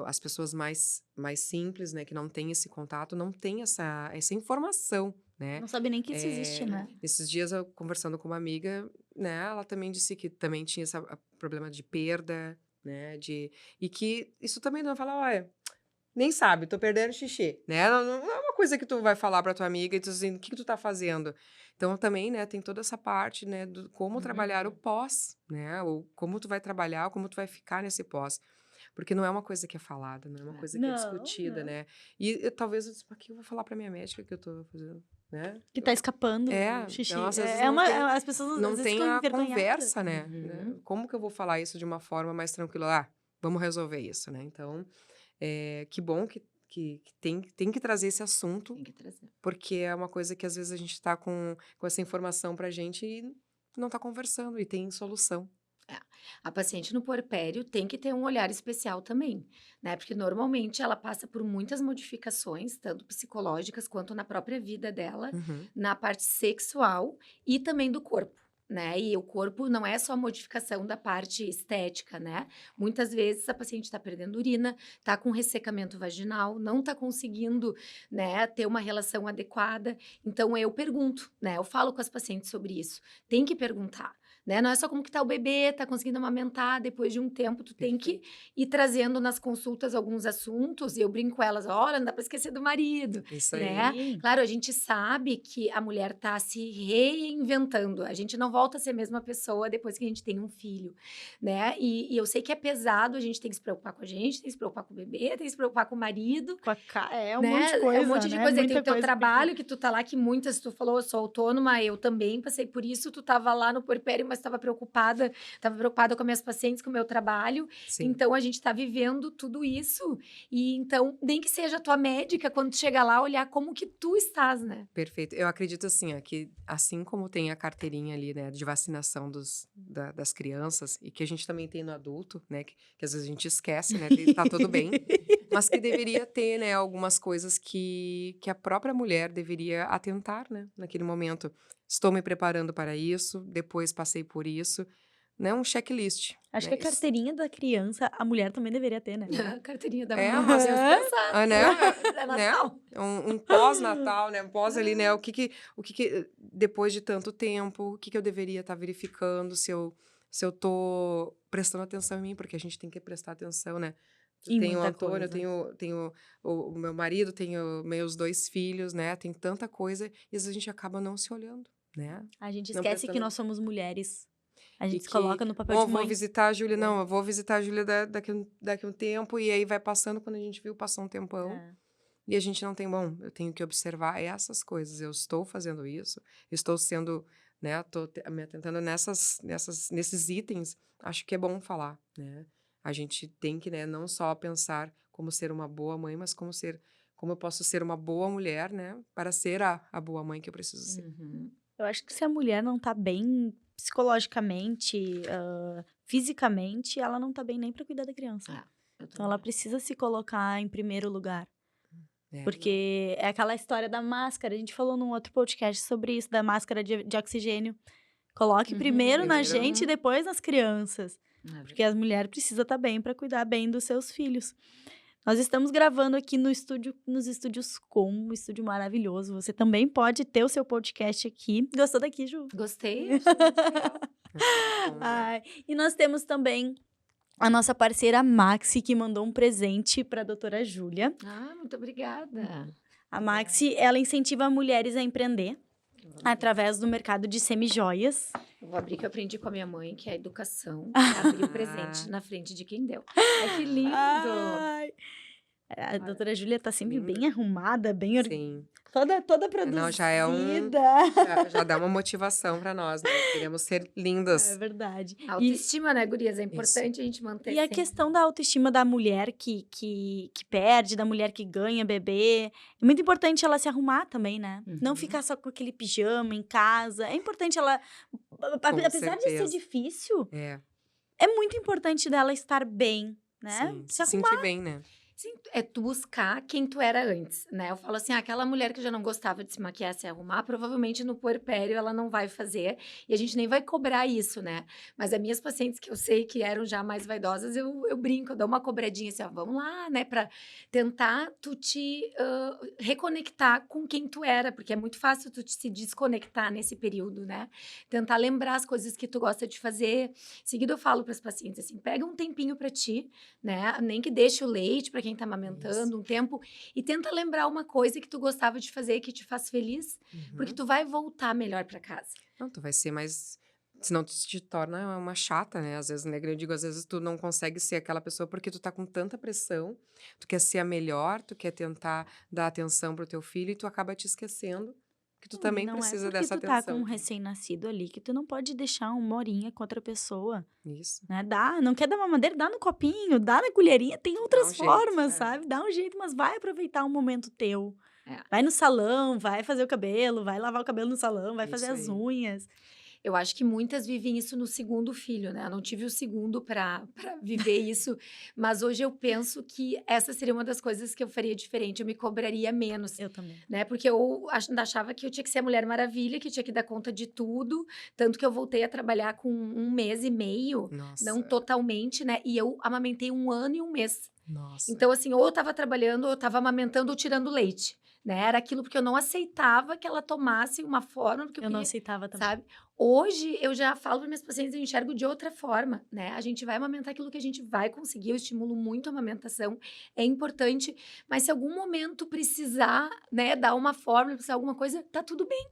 as pessoas mais simples, né, que não têm esse contato, não têm essa informação, né? Não sabe nem que isso existe, né? Esses dias eu conversando com uma amiga, né, ela também disse que também tinha esse problema de perda, né, e que isso também não fala, olha, nem sabe, tô perdendo xixi, né? Não é uma coisa que tu vai falar pra tua amiga e tu assim, o que tu tá fazendo? Então também, né, tem toda essa parte, né, do como trabalhar o pós, né? Ou como tu vai trabalhar, como tu vai ficar nesse pós. Porque não é uma coisa que é falada, não é uma coisa que é Não, discutida, não. né? E talvez eu disse, "Mas o que eu vou falar pra minha médica que eu tô fazendo, né? Que tá escapando É, o xixi. então às vezes É não uma, tem, as pessoas às não vezes tem ficam a envergonhadas. conversa, né? Como que eu vou falar isso de uma forma mais tranquila? Ah, vamos resolver isso, né? Então, que bom que tem que trazer esse assunto, Tem que trazer. porque é uma coisa que às vezes a gente tá com essa informação pra gente e não tá conversando, e tem solução. A paciente no puerpério tem que ter um olhar especial também, né? Porque normalmente ela passa por muitas modificações, tanto psicológicas quanto na própria vida dela, Uhum. na parte sexual e também do corpo. Né? E o corpo não é só a modificação da parte estética, né? Muitas vezes a paciente está perdendo urina, está com ressecamento vaginal, não está conseguindo, né, ter uma relação adequada. Então eu pergunto, né? Eu falo com as pacientes sobre isso. Tem que perguntar. Né? Não é só como que tá o bebê, tá conseguindo amamentar, depois de um tempo tu tem que ir trazendo nas consultas alguns assuntos, e eu brinco com elas, olha, não dá pra esquecer do marido, Isso aí. né? Sim. Claro, a gente sabe que a mulher tá se reinventando, a gente não volta a ser a mesma pessoa depois que a gente tem um filho, né? E eu sei que é pesado, a gente tem que se preocupar com a gente, tem que se preocupar com o bebê, tem que se preocupar com o marido, É um né? monte de coisa, É um monte de né? coisa. Aí tem Muita o teu coisa trabalho, que tu tá lá, que muitas, tu falou, eu sou autônoma, eu também passei por isso, tu tava lá no puerpério, mas tava preocupada com as minhas pacientes, com o meu trabalho. Sim. Então, a gente tá vivendo tudo isso. E então, nem que seja a tua médica, quando tu chega lá, olhar como que tu estás, né? Perfeito. Eu acredito assim, ó, que assim como tem a carteirinha ali, né, de vacinação das crianças, e que a gente também tem no adulto, né, que às vezes a gente esquece, né, que tá tudo bem, mas que deveria ter, né, algumas coisas que a própria mulher deveria atentar, né, naquele momento. Estou me preparando para isso, depois passei por isso, né, um checklist. Acho né? que a carteirinha da criança, a mulher também deveria ter, né? A carteirinha da É, mãe, mas temos que pensar. né? É Né? Natal. Um pós-natal, né? Um pós ali, né? O que depois de tanto tempo, o que eu deveria estar verificando se eu tô prestando atenção em mim, porque a gente tem que prestar atenção, né? Em Tenho o muita Antônio, coisa. tenho o meu marido, tenho meus 2 filhos, né? Tem tanta coisa, e às vezes a gente acaba não se olhando, né? A gente Não esquece que prestando. nós somos mulheres. A E gente se que, coloca no papel bom, de vou mãe. visitar a Júlia. Não, eu vou visitar a Júlia daqui um tempo, e aí vai passando, quando a gente viu, passou um tempão. É. E a gente não tem, bom, eu tenho que observar essas coisas. Eu estou fazendo isso, estou sendo, né, me atentando nesses itens. Acho que é bom falar, né? A gente tem que, né, não só pensar como ser uma boa mãe, mas como eu posso ser uma boa mulher, né, para ser a boa mãe que eu preciso ser. Uhum. Eu acho que se a mulher não tá bem psicologicamente, fisicamente, ela não tá bem nem pra cuidar da criança. Eu Então ela também. precisa se colocar em primeiro lugar. É. Porque é aquela história da máscara. A gente falou num outro podcast sobre isso, da máscara de oxigênio. Coloque primeiro na Primeiro. gente e depois nas crianças. É Porque as mulheres precisam estar bem para cuidar bem dos seus filhos. Nós estamos gravando aqui nos estúdios Com, um estúdio maravilhoso. Você também pode ter o seu podcast aqui. Gostou daqui, Ju? Gostei, achei muito legal. Bom, né? Ai, e nós temos também a nossa parceira Maxi, que mandou um presente para a doutora Júlia. Muito obrigada. A Maxi, ela incentiva mulheres a empreender através do mercado de semijoias. Eu vou abrir que eu aprendi com a minha mãe, que é a educação. É abrir o presente na frente de quem deu. Ai, que lindo! Ai. A Claro. doutora Júlia tá sempre Linda. bem arrumada, Sim. toda Não, já é produzida. já dá uma motivação pra nós, né, queremos ser É lindas. verdade. A E autoestima, né, gurias? É Isso. importante a gente manter E a sempre. questão da autoestima da mulher que perde, da mulher que ganha bebê, é muito importante ela se arrumar também, né? Não Uhum. ficar só com aquele pijama em casa. É importante ela, Com apesar de ser certeza. difícil, É, é muito importante dela estar bem, né? sim, Se se sentir arrumar. bem, né. Sim, é tu buscar quem tu era antes, né? Eu falo assim, aquela mulher que já não gostava de se maquiar, se arrumar, provavelmente no puerpério ela não vai fazer, e a gente nem vai cobrar isso, né? Mas as minhas pacientes que eu sei que eram já mais vaidosas, eu brinco, eu dou uma cobradinha assim, ó, vamos lá, né? Pra tentar tu te reconectar com quem tu era, porque é muito fácil tu se desconectar nesse período, né? Tentar lembrar as coisas que tu gosta de fazer. Em seguida eu falo para as pacientes assim, pega um tempinho para ti, né? Nem que deixe o leite para quem tá amamentando um tempo e tenta lembrar uma coisa que tu gostava de fazer que te faz feliz, porque Uhum. tu vai voltar melhor para casa. Não, tu vai ser mais senão tu te torna uma chata, né, às vezes, né, eu digo, às vezes tu não consegue ser aquela pessoa porque tu tá com tanta pressão, tu quer ser a melhor, tu quer tentar dar atenção para o teu filho e tu acaba te esquecendo que tu também Não é precisa porque dessa tu tá com um atenção. recém-nascido ali que tu não pode deixar uma horinha com outra pessoa, Isso, né? Dá, não quer dar mamadeira, dá no copinho, dá na colherinha, tem dá outras um jeito. formas, É, sabe? Dá um jeito, mas vai aproveitar um momento teu. É. Vai no salão, vai fazer o cabelo, vai lavar o cabelo no salão, vai fazer isso as aí. unhas. Eu acho que muitas vivem isso no segundo filho, né? Eu não tive o segundo para viver isso, mas hoje eu penso que essa seria uma das coisas que eu faria diferente, eu me cobraria menos. Eu também. Né? Porque eu achava que eu tinha que ser a Mulher Maravilha, que tinha que dar conta de tudo, tanto que eu voltei a trabalhar com 1 mês e meio, não Nossa, totalmente, né? E eu amamentei 1 ano e 1 mês. nossa. Então, assim, ou eu estava trabalhando, ou eu estava amamentando ou tirando leite, né? Era aquilo porque eu não aceitava que ela tomasse uma forma, porque eu Eu não queria, aceitava também. sabe? Hoje, eu já falo para minhas pacientes, eu enxergo de outra forma, né? A gente vai amamentar aquilo que a gente vai conseguir, eu estimulo muito a amamentação, é importante, mas se algum momento precisar, né, dar uma fórmula, precisar alguma coisa, tá tudo bem,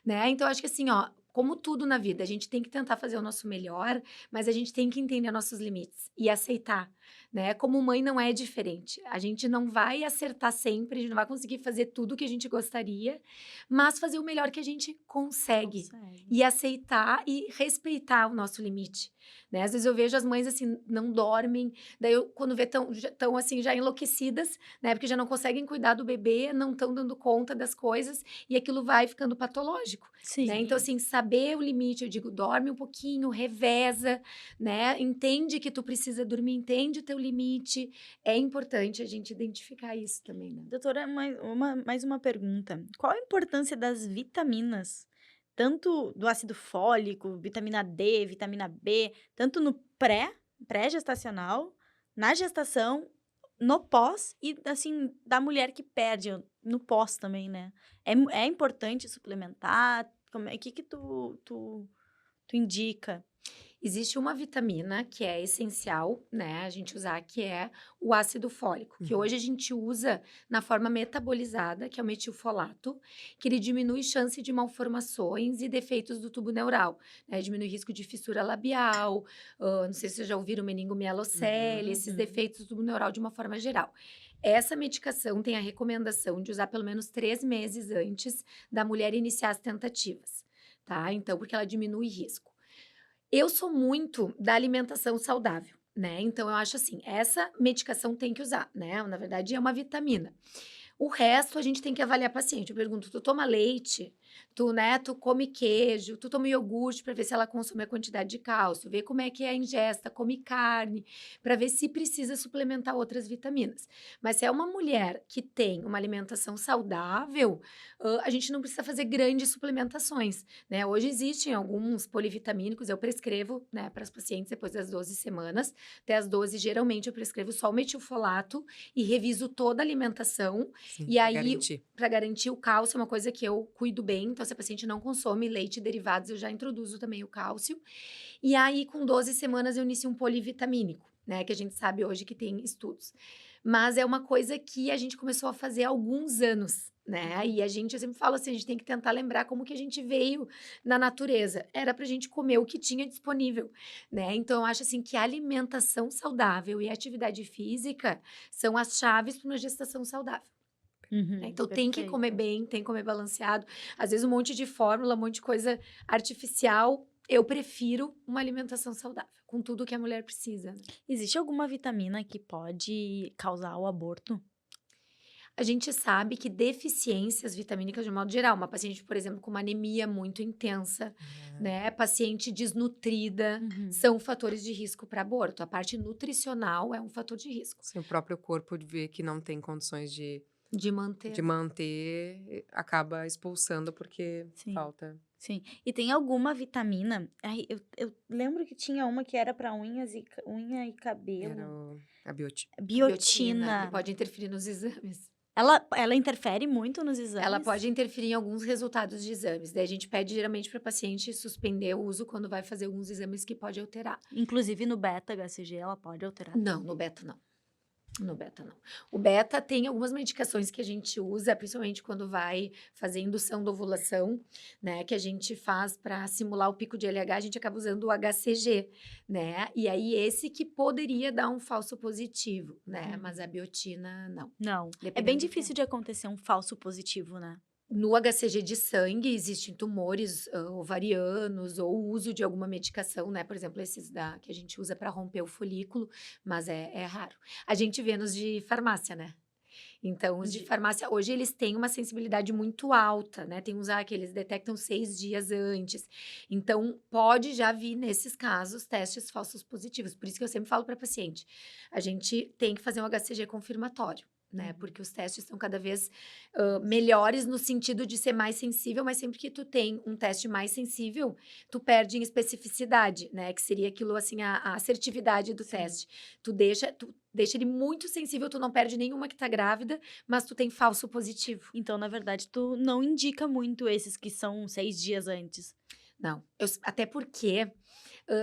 né? Então, eu acho que assim, ó, como tudo na vida, a gente tem que tentar fazer o nosso melhor, mas a gente tem que entender nossos limites e aceitar, né? Como mãe não é diferente. A gente não vai acertar sempre, a gente não vai conseguir fazer tudo o que a gente gostaria, mas fazer o melhor que a gente consegue. Consegue. E aceitar e respeitar o nosso limite, né? Às vezes eu vejo as mães assim, não dormem, daí eu, quando vê tão assim, já enlouquecidas, né? Porque já não conseguem cuidar do bebê, não estão dando conta das coisas e aquilo vai ficando patológico, Sim. né? Então, assim, saber o limite, eu digo, dorme um pouquinho, reveza, né? Entende que tu precisa dormir, entende o teu limite. É importante a gente identificar isso também, né? Doutora, mais uma pergunta. Qual a importância das vitaminas, tanto do ácido fólico, vitamina D, vitamina B, tanto no pré-gestacional, na gestação, no pós e, assim, da mulher que perde, no pós também, né? É importante suplementar? Que tu indica? Existe uma vitamina que é essencial, né, a gente usar, que é o ácido fólico, que Uhum. hoje a gente usa na forma metabolizada, que é o metilfolato, que ele diminui chance de malformações e defeitos do tubo neural, né, diminui risco de fissura labial, não sei se vocês já ouviram meningomielocele, Uhum. esses defeitos do tubo neural de uma forma geral. Essa medicação tem a recomendação de usar pelo menos 3 meses antes da mulher iniciar as tentativas, tá? Então, porque ela diminui risco. Eu sou muito da alimentação saudável, né? Então, eu acho assim, essa medicação tem que usar, né? Na verdade, é uma vitamina. O resto, a gente tem que avaliar paciente. Eu pergunto, tu toma leite? Tu, né, tu come queijo? Tu toma iogurte para ver se ela consome a quantidade de cálcio? Vê como é que é a ingesta, come carne, para ver se precisa suplementar outras vitaminas. Mas se é uma mulher que tem uma alimentação saudável, a gente não precisa fazer grandes suplementações, né? Hoje existem alguns polivitamínicos, eu prescrevo, né, para as pacientes depois das 12 semanas. Até as 12, geralmente, eu prescrevo só o metilfolato e reviso toda a alimentação. Sim, E pra aí, garantir. para garantir o cálcio, é uma coisa que eu cuido bem. Então, se a paciente não consome leite e derivados, eu já introduzo também o cálcio. E aí, com 12 semanas, eu inicio um polivitamínico, né? Que a gente sabe hoje que tem estudos. Mas é uma coisa que a gente começou a fazer há alguns anos, né? E eu sempre falo assim, a gente tem que tentar lembrar como que a gente veio na natureza. Era pra gente comer o que tinha disponível, né? Então, eu acho assim que a alimentação saudável e a atividade física são as chaves para uma gestação saudável. Né? Então, tem que comer Perfeito. bem, tem que comer balanceado. Às vezes, um monte de fórmula, um monte de coisa artificial. Eu prefiro uma alimentação saudável, com tudo que a mulher precisa, né? Existe alguma vitamina que pode causar o aborto? A gente sabe que deficiências vitamínicas, de um modo geral, uma paciente, por exemplo, com uma anemia muito intensa, né, paciente desnutrida, Uhum. são fatores de risco para aborto. A parte nutricional é um fator de risco Se o próprio corpo vê que não tem condições de manter. de manter, acaba expulsando porque Sim. falta. Sim. E tem alguma vitamina? Ai, eu lembro que tinha uma que era para unhas e unha e Era cabelo. a biotina. Biotina, que Biotina. pode interferir nos exames. Ela interfere muito nos exames? Ela pode interferir em alguns resultados de exames. Daí a gente pede geralmente para paciente suspender o uso quando vai fazer alguns exames que pode alterar. Inclusive no beta-HCG ela pode alterar. Não, no beta não. No beta não. O beta tem algumas medicações que a gente usa, principalmente quando vai fazer indução da ovulação, né? Que a gente faz para simular o pico de LH, a gente acaba usando o HCG, né? E aí esse que poderia dar um falso positivo, né? Mas a biotina não. Não. É Dependendo bem do que difícil de acontecer um falso positivo, né? No HCG de sangue, existem tumores ovarianos ou o uso de alguma medicação, né? Por exemplo, esses que a gente usa para romper o folículo, mas é raro. A gente vê nos de farmácia, né? Então, os de farmácia, hoje, eles têm uma sensibilidade muito alta, né? Tem uns que eles detectam 6 dias antes. Então, pode já vir, nesses casos, testes falsos positivos. Por isso que eu sempre falo para paciente, a gente tem que fazer um HCG confirmatório, né? Porque os testes estão cada vez melhores no sentido de ser mais sensível, mas sempre que tu tem um teste mais sensível, tu perde em especificidade, né? Que seria aquilo, assim, a assertividade do teste. Tu deixa ele muito sensível, tu não perde nenhuma que tá grávida, mas tu tem falso positivo. Então, na verdade, tu não indica muito esses que são 6 dias antes. Não, até porque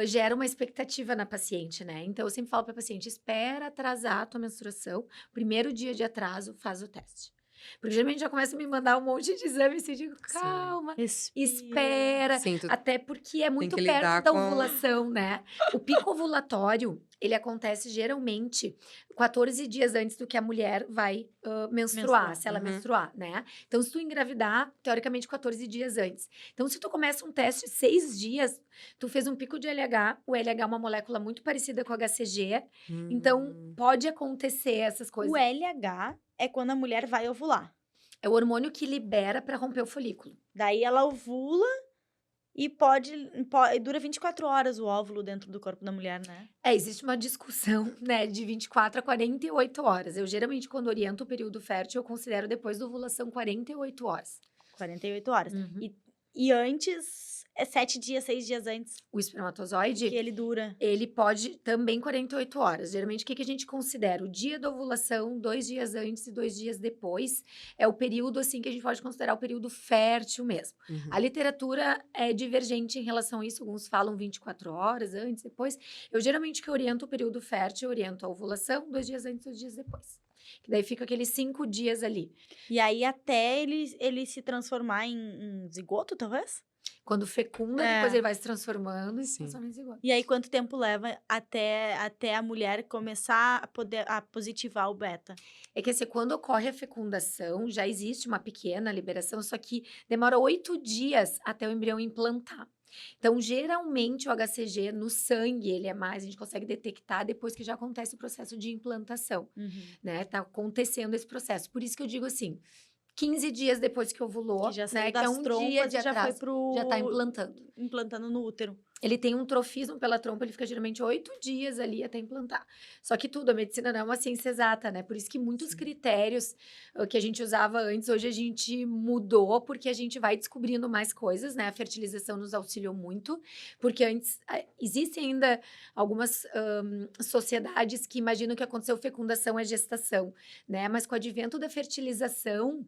gera uma expectativa na paciente, né? Então, eu sempre falo pra paciente, espera atrasar a tua menstruação, primeiro dia de atraso, faz o teste. Porque geralmente já começa a me mandar um monte de exames e eu digo, calma, espera. Sim, tu Até porque é muito que perto lidar da com- ovulação, né? O pico ovulatório, ele acontece geralmente 14 dias antes do que a mulher vai menstruar, Menstruar. se ela Uhum. menstruar, né? Então, se tu engravidar, teoricamente 14 dias antes. Então, se tu começa um teste 6 dias, tu fez um pico de LH, o LH é uma molécula muito parecida com o HCG, então pode acontecer essas coisas. O LH é quando a mulher vai ovular. É o hormônio que libera para romper o folículo. Daí ela ovula e dura 24 horas o óvulo dentro do corpo da mulher, né? Existe uma discussão, né, de 24 a 48 horas. Eu, geralmente, quando oriento o período fértil, eu considero depois da ovulação 48 horas. 48 horas. Uhum. E antes, é 7 dias, 6 dias antes O espermatozoide, que ele dura. ele pode também 48 horas. Geralmente, o que a gente considera? O dia da ovulação, 2 dias antes e 2 dias depois, é o período, assim, que a gente pode considerar o período fértil mesmo. Uhum. A literatura é divergente em relação a isso. Alguns falam 24 horas antes, depois. Eu, geralmente, que oriento o período fértil, eu oriento a ovulação, 2 dias antes e 2 dias depois. Que daí fica aqueles 5 dias ali. E aí, até ele se transformar em zigoto, talvez? Quando fecunda, depois ele vai se transformando e se Sim. transforma em zigoto. E aí, quanto tempo leva até a mulher começar a positivar o beta? É que assim, quando ocorre a fecundação, já existe uma pequena liberação, só que demora 8 dias até o embrião implantar. Então, geralmente, o HCG no sangue, ele é mais, a gente consegue detectar depois que já acontece o processo de implantação, né? Tá acontecendo esse processo. Por isso que eu digo assim, 15 dias depois que ovulou, Que já né? saiu Que é das um dia trompas de e já foi atraso, pro... já tá implantando. implantando no útero. Ele tem um trofismo pela trompa, ele fica geralmente 8 dias ali até implantar. Só que tudo, a medicina não é uma ciência exata, né? Por isso que muitos critérios que a gente usava antes, hoje a gente mudou, porque a gente vai descobrindo mais coisas, né? A fertilização nos auxiliou muito, porque antes, existem ainda algumas sociedades que imaginam que aconteceu fecundação é gestação, né? Mas com o advento da fertilização,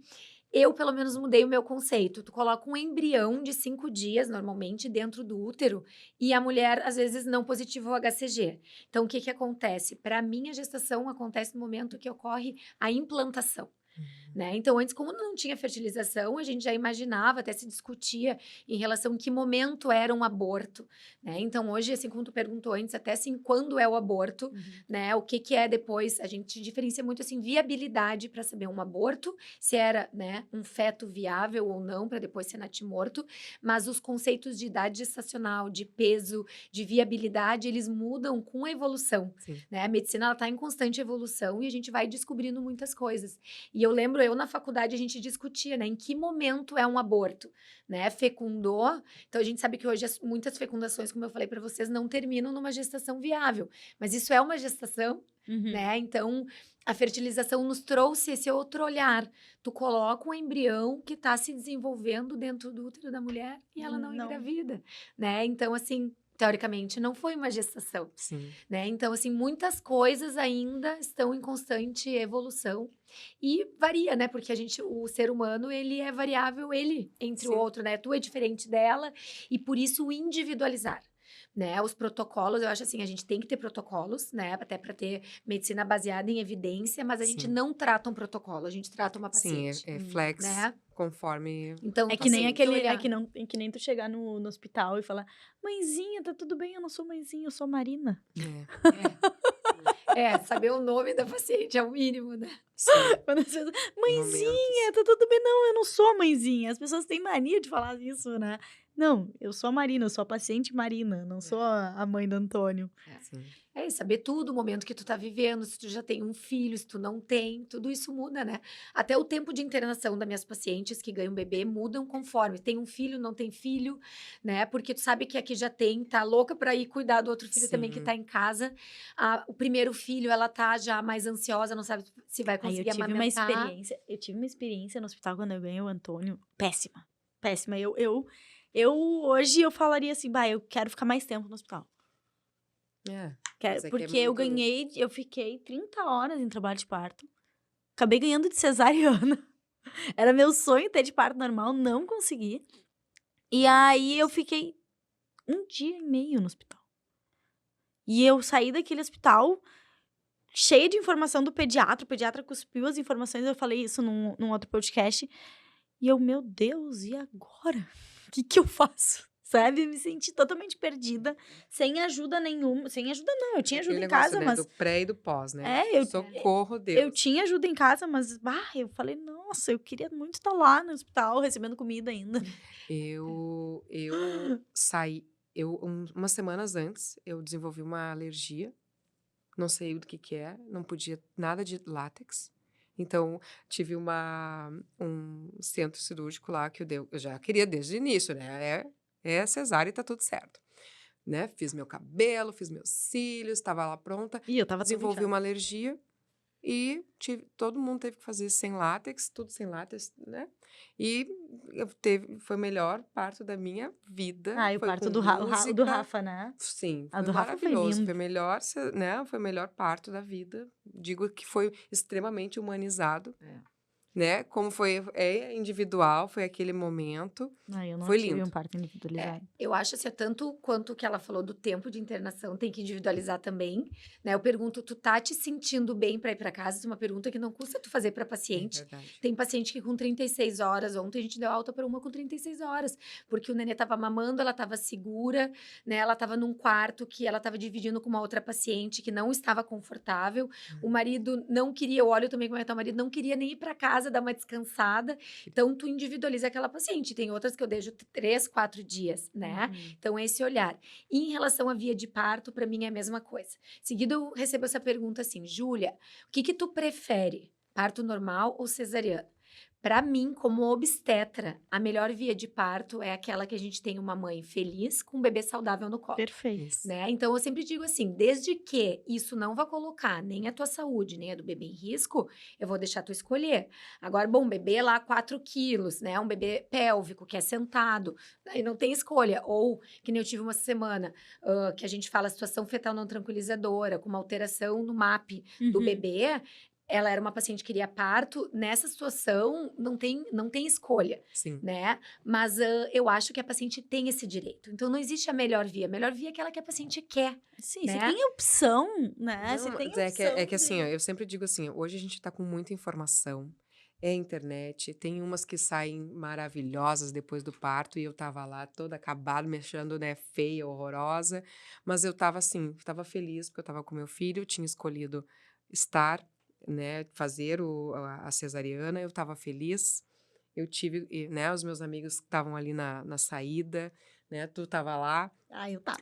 eu, pelo menos, mudei o meu conceito. Tu coloca um embrião de 5 dias, normalmente, dentro do útero, e a mulher, às vezes, não positiva o HCG. Então, o que acontece? Para mim, a gestação acontece no momento que ocorre a implantação. né? Então, antes, como não tinha fertilização, a gente já imaginava, até se discutia em relação a que momento era um aborto, né? Então, hoje, assim como tu perguntou antes, até assim, quando é o aborto, né? O que é depois, a gente diferencia muito, assim, viabilidade para saber um aborto, se era, né, um feto viável ou não, para depois ser natimorto, mas os conceitos de idade gestacional, de peso, de viabilidade, eles mudam com a evolução, Sim. né? A medicina, ela tá em constante evolução e a gente vai descobrindo muitas coisas. E eu lembro, eu na faculdade, a gente discutia, né? Em que momento é um aborto, né? Fecundou. Então, a gente sabe que hoje muitas fecundações, como eu falei para vocês, não terminam numa gestação viável. Mas isso é uma gestação, né? Então, a fertilização nos trouxe esse outro olhar. Tu coloca um embrião que está se desenvolvendo dentro do útero da mulher e ela não Não. engravida, né? Então, assim, teoricamente, não foi uma gestação, Sim. né? Então, assim, muitas coisas ainda estão em constante evolução e varia, né? Porque o ser humano, ele é variável, ele entre o Sim. outro, né? Tu é diferente dela e por isso o individualizar. Né, os protocolos, eu acho assim, a gente tem que ter protocolos, né, até para ter medicina baseada em evidência, mas a gente Sim. não trata um protocolo, a gente trata uma Sim, paciente, é flex né? conforme Então, É tu que nem tem que aquele, olhar. é que nem tu chegar no hospital e falar, mãezinha, tá tudo bem, eu não sou mãezinha, eu sou Marina. Saber o nome da paciente é o mínimo, né? Sim, Quando as pessoas, mãezinha, momentos. tá tudo bem? Não, eu não sou a mãezinha. As pessoas têm mania de falar isso, né? Não, eu sou a Marina, eu sou a paciente Marina, não sou a mãe do Antônio. Sim. Saber tudo, o momento que tu tá vivendo, se tu já tem um filho, se tu não tem, tudo isso muda, né? Até o tempo de internação das minhas pacientes que ganham bebê mudam conforme. Tem um filho, não tem filho, né? Porque tu sabe que aqui já tem, tá louca pra ir cuidar do outro filho também que Sim. tá em casa. O primeiro filho, ela tá já mais ansiosa, não sabe se vai Aí eu conseguir tive uma amamentar. experiência no hospital quando eu ganhei o Antônio, péssima, péssima. Eu hoje eu falaria assim, bah, eu quero ficar mais tempo no hospital. Mas é que é Porque eu muito- eu fiquei 30 horas em trabalho de parto. Acabei ganhando de cesariana. Era meu sonho ter de parto normal, não consegui. E aí eu fiquei 1 dia e meio no hospital. E eu saí daquele hospital cheia de informação do pediatra. O pediatra cuspiu as informações, eu falei isso num outro podcast. E eu, meu Deus, e agora? O que eu faço? Sabe? Eu me senti totalmente perdida, sem ajuda nenhuma. Sem ajuda, não. Eu tinha Aquele ajuda em negócio, casa, né, mas. do pré e do pós, né? É, Socorro, eu Deus. tinha ajuda em casa, mas. Eu falei, nossa, eu queria muito estar lá no hospital, recebendo comida ainda. Eu saí, umas semanas antes, eu desenvolvi uma alergia, não sei do que é, não podia nada de látex. Então, tive um centro cirúrgico lá que eu já queria desde o início, né? É cesárea e tá tudo certo. Né? Fiz meu cabelo, fiz meus cílios, estava lá pronta. E eu tava toda Desenvolvi inchada. uma alergia e todo mundo teve que fazer sem látex, tudo sem látex, né? E foi o melhor parto da minha vida. Ah, e o Foi parto com do música. Rafa, né? Sim, A foi do Rafa foi maravilhoso. lindo. Foi melhor, né? Foi o melhor parto da vida. Digo que foi extremamente humanizado. Né? Como é individual, foi aquele momento. Eu não Foi tive lindo. um parto individualizado. Eu acho assim, tanto quanto que ela falou do tempo de internação, tem que individualizar também, né? Eu pergunto, tu tá te sentindo bem para ir para casa? Isso é uma pergunta que não custa tu fazer para paciente. Verdade. Tem paciente que com 36 horas, ontem a gente deu alta para uma com 36 horas, porque o nenê tava mamando, ela tava segura, né? Ela tava num quarto que ela tava dividindo com uma outra paciente que não estava confortável. O marido não queria, eu olho também como é que tá o marido, não queria nem ir para casa, dar uma descansada. Então, tu individualiza aquela paciente. Tem outras que eu deixo 3, 4 dias, né? Então, esse olhar. E em relação à via de parto, para mim é a mesma coisa. Seguido, eu recebo essa pergunta assim, Júlia, o que tu prefere? Parto normal ou cesariana? Para mim, como obstetra, a melhor via de parto é aquela que a gente tem uma mãe feliz com um bebê saudável no colo. Perfeito. Isso. Né? Então, eu sempre digo assim, desde que isso não vá colocar nem a tua saúde, nem a do bebê em risco, eu vou deixar tu escolher. Agora, bom, bebê lá 4 quilos, né? Um bebê pélvico, que é sentado, aí não tem escolha. Ou, que nem eu tive uma semana, que a gente fala situação fetal não tranquilizadora, com uma alteração no MAP do bebê, ela era uma paciente que queria parto, nessa situação não tem escolha, Sim. né? Mas eu acho que a paciente tem esse direito. Então, não existe a melhor via. A melhor via é aquela que a paciente quer. Sim, né? você tem opção, né? Não, Você tem mas opção é que assim, ó, de... eu sempre digo assim, hoje a gente tá com muita informação. é internet. Tem umas que saem maravilhosas depois do parto e eu estava lá toda acabada, me achando, né, feia, horrorosa, mas eu estava assim, estava feliz porque eu estava com meu filho, tinha escolhido estar, né, fazer a cesariana, eu estava feliz. Eu tive, né, os meus amigos que estavam ali na saída, né, tu estava lá. Ah, eu tava.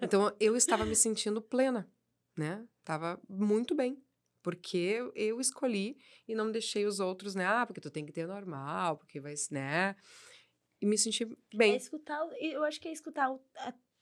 Então eu estava me sentindo plena, né? Tava muito bem, porque eu escolhi e não deixei os outros, né? Porque tu tem que ter normal, porque vai, né? E me senti É bem. escutar, eu acho que é escutar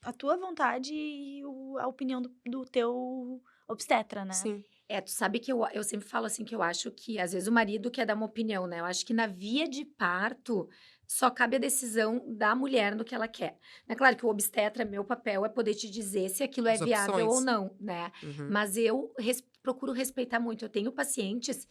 a tua vontade e a opinião do teu obstetra, né? Sim, Tu sabe que eu sempre falo assim que eu acho que às vezes o marido quer dar uma opinião, né? Eu acho que na via de parto só cabe a decisão da mulher no que ela quer. É claro que o obstetra, meu papel é poder te dizer se aquilo é as viável ou opções. não, né? Uhum. Mas eu procuro respeitar muito. Eu tenho pacientes,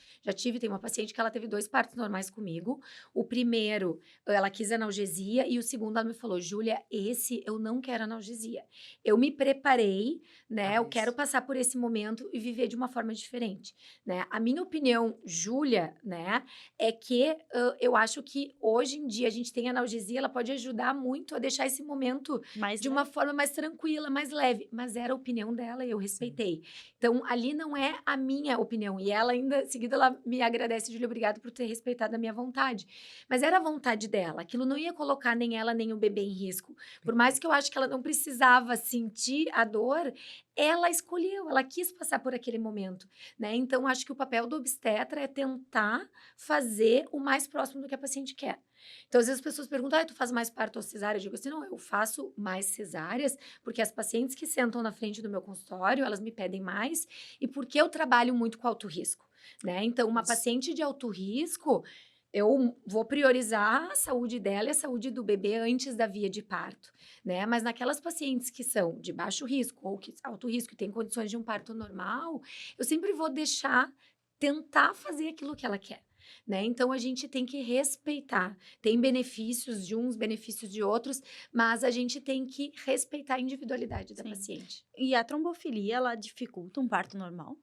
tem uma paciente que ela teve 2 partos normais comigo. O primeiro, ela quis analgesia e o segundo ela me falou: "Júlia, esse eu não quero analgesia. Eu me preparei, né? Eu quero Isso. passar por esse momento e viver de uma forma diferente, né? A minha opinião, Júlia, né, é que eu acho que hoje em dia a gente tem analgesia, ela pode ajudar muito a deixar esse momento Mas, de né? uma forma mais tranquila, mais leve. Mas era a opinião dela e eu Sim. respeitei. Então, ali não é a minha opinião. E ela ainda, em seguida, ela me agradece, Júlia, obrigada por ter respeitado a minha vontade. Mas era a vontade dela. Aquilo não ia colocar nem ela, nem o bebê em risco. Por mais que eu acho que ela não precisava sentir a dor, ela escolheu, ela quis passar por aquele momento, né? Então, acho que o papel do obstetra é tentar fazer o mais próximo do que a paciente quer. Então, às vezes as pessoas perguntam, tu faz mais parto ou cesárea? Eu digo assim, não, eu faço mais cesáreas, porque as pacientes que sentam na frente do meu consultório, elas me pedem mais, e porque eu trabalho muito com alto risco, né? Então, uma Isso. paciente de alto risco, eu vou priorizar a saúde dela e a saúde do bebê antes da via de parto, né? Mas naquelas pacientes que são de baixo risco ou que alto risco e têm condições de um parto normal, eu sempre vou deixar tentar fazer aquilo que ela quer. Né? Então a gente tem que respeitar. Tem benefícios de uns, benefícios de outros, mas a gente tem que respeitar a individualidade da Sim. paciente. E a trombofilia, ela dificulta um parto normal?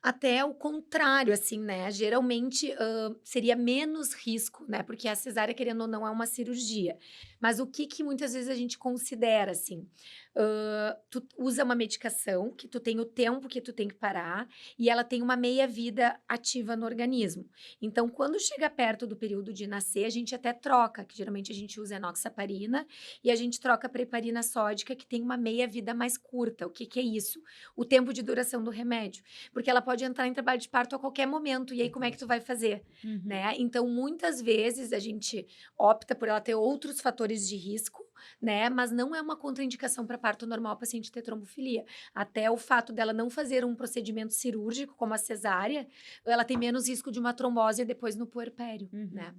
Até o contrário, assim, né? Geralmente seria menos risco, né? Porque a cesárea, querendo ou não, é uma cirurgia. Mas o que muitas vezes a gente considera, assim? Tu usa uma medicação que tu tem o tempo que tu tem que parar e ela tem uma meia-vida ativa no organismo. Então, quando chega perto do período de nascer, a gente até troca, que geralmente a gente usa enoxaparina e a gente troca para heparina sódica, que tem uma meia-vida mais curta. O que é isso? O tempo de duração do remédio. Porque ela pode entrar em trabalho de parto a qualquer momento. E aí, como é que tu vai fazer? Uhum. Né? Então, muitas vezes, a gente opta por ela ter outros fatores de risco, né? Mas não é uma contraindicação para parto normal a paciente ter trombofilia. Até o fato dela não fazer um procedimento cirúrgico, como a cesárea, ela tem menos risco de uma trombose depois no puerpério, né?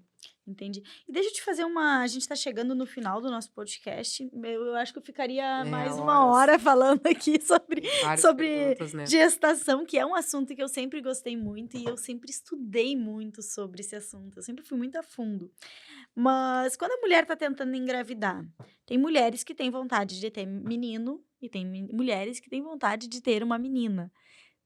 Entendi. E deixa eu te fazer uma. A gente tá chegando no final do nosso podcast. Eu acho que eu ficaria mais uma Horas. hora falando aqui sobre, Tem várias sobre perguntas, né? gestação, que é um assunto que eu sempre gostei muito e eu sempre estudei muito sobre esse assunto. Eu sempre fui muito a fundo. Mas quando a mulher tá tentando engravidar, tem mulheres que têm vontade de ter menino e tem mulheres que têm vontade de ter uma menina.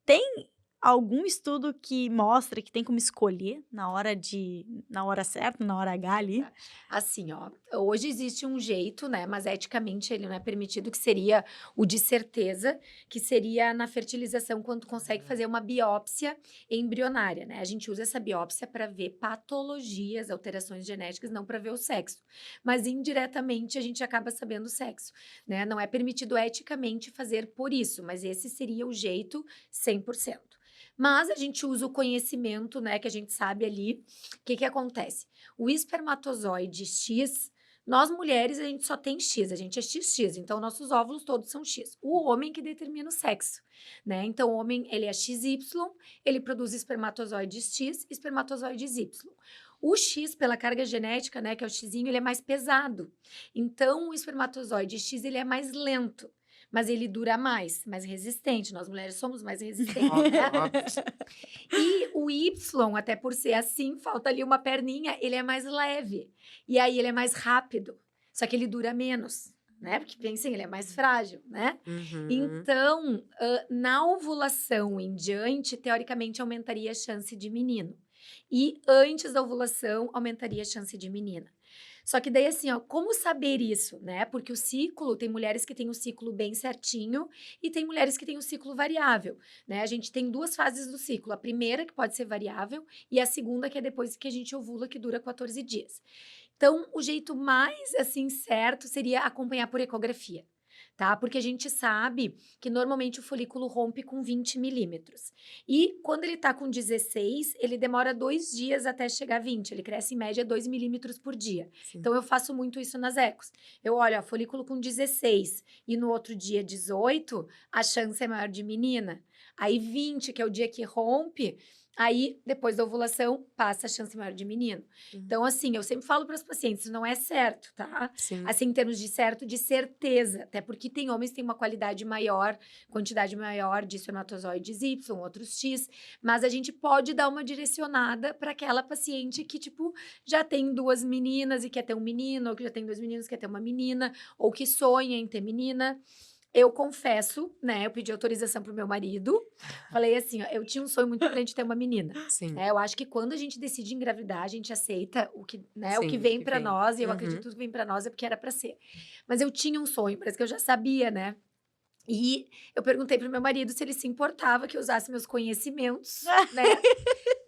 Tem algum estudo que mostra que tem como escolher na hora certa, na hora H ali? Assim, ó, hoje existe um jeito, né, mas eticamente ele não é permitido, que seria o de certeza, que seria na fertilização, quando tu consegue fazer uma biópsia embrionária, né? A gente usa essa biópsia para ver patologias, alterações genéticas, não para ver o sexo. Mas indiretamente a gente acaba sabendo o sexo, né? Não é permitido eticamente fazer por isso, mas esse seria o jeito 100%. Mas a gente usa o conhecimento, né, que a gente sabe ali. O que acontece? O espermatozoide X, nós mulheres, a gente só tem X, a gente é XX, então nossos óvulos todos são X. O homem que determina o sexo, né? Então o homem, ele é XY, ele produz espermatozoides X, espermatozoides Y. O X, pela carga genética, né, que é o Xzinho, ele é mais pesado. Então o espermatozoide X, ele é mais lento. Mas ele dura mais resistente. Nós mulheres somos mais resistentes, Óbvio, né? óbvio. E o Y, até por ser assim, falta ali uma perninha, ele é mais leve. E aí ele é mais rápido. Só que ele dura menos, né? Porque pensem, ele é mais frágil, né? Uhum. Então, na ovulação em diante, teoricamente aumentaria a chance de menino. E antes da ovulação, aumentaria a chance de menina. Só que daí, assim, ó, como saber isso, né? Porque o ciclo, tem mulheres que têm o ciclo bem certinho e tem mulheres que têm o ciclo variável, né? A gente tem 2 fases do ciclo. A primeira, que pode ser variável, e a segunda, que é depois que a gente ovula, que dura 14 dias. Então, o jeito mais, assim, certo seria acompanhar por ecografia. Tá? Porque a gente sabe que normalmente o folículo rompe com 20 milímetros. E quando ele tá com 16, ele demora 2 dias até chegar a 20. Ele cresce em média 2 milímetros por dia. Sim. Então eu faço muito isso nas ecos. Eu olho, ó, folículo com 16 e no outro dia 18, a chance é maior de menina. Aí 20, que é o dia que rompe, aí depois da ovulação passa a chance maior de menino. Então, assim, eu sempre falo para os pacientes, não é certo, tá? Sim. Assim, em termos de certo, de certeza. Até porque tem homens que têm uma qualidade maior, quantidade maior de espermatozoides Y, outros X. Mas a gente pode dar uma direcionada para aquela paciente que, tipo, já tem 2 meninas e quer ter um menino, ou que já tem 2 meninos e quer ter uma menina, ou que sonha em ter menina. Eu confesso, né? Eu pedi autorização pro meu marido. Falei assim, ó, eu tinha um sonho muito grande de ter uma menina. Sim. Eu acho que quando a gente decide engravidar, a gente aceita o que, né, o Sim, que o vem que pra vem. nós. E eu Uhum. acredito que tudo que vem pra nós é porque era pra ser. Mas eu tinha um sonho, parece que eu já sabia, né? E eu perguntei pro meu marido se ele se importava que eu usasse meus conhecimentos, né,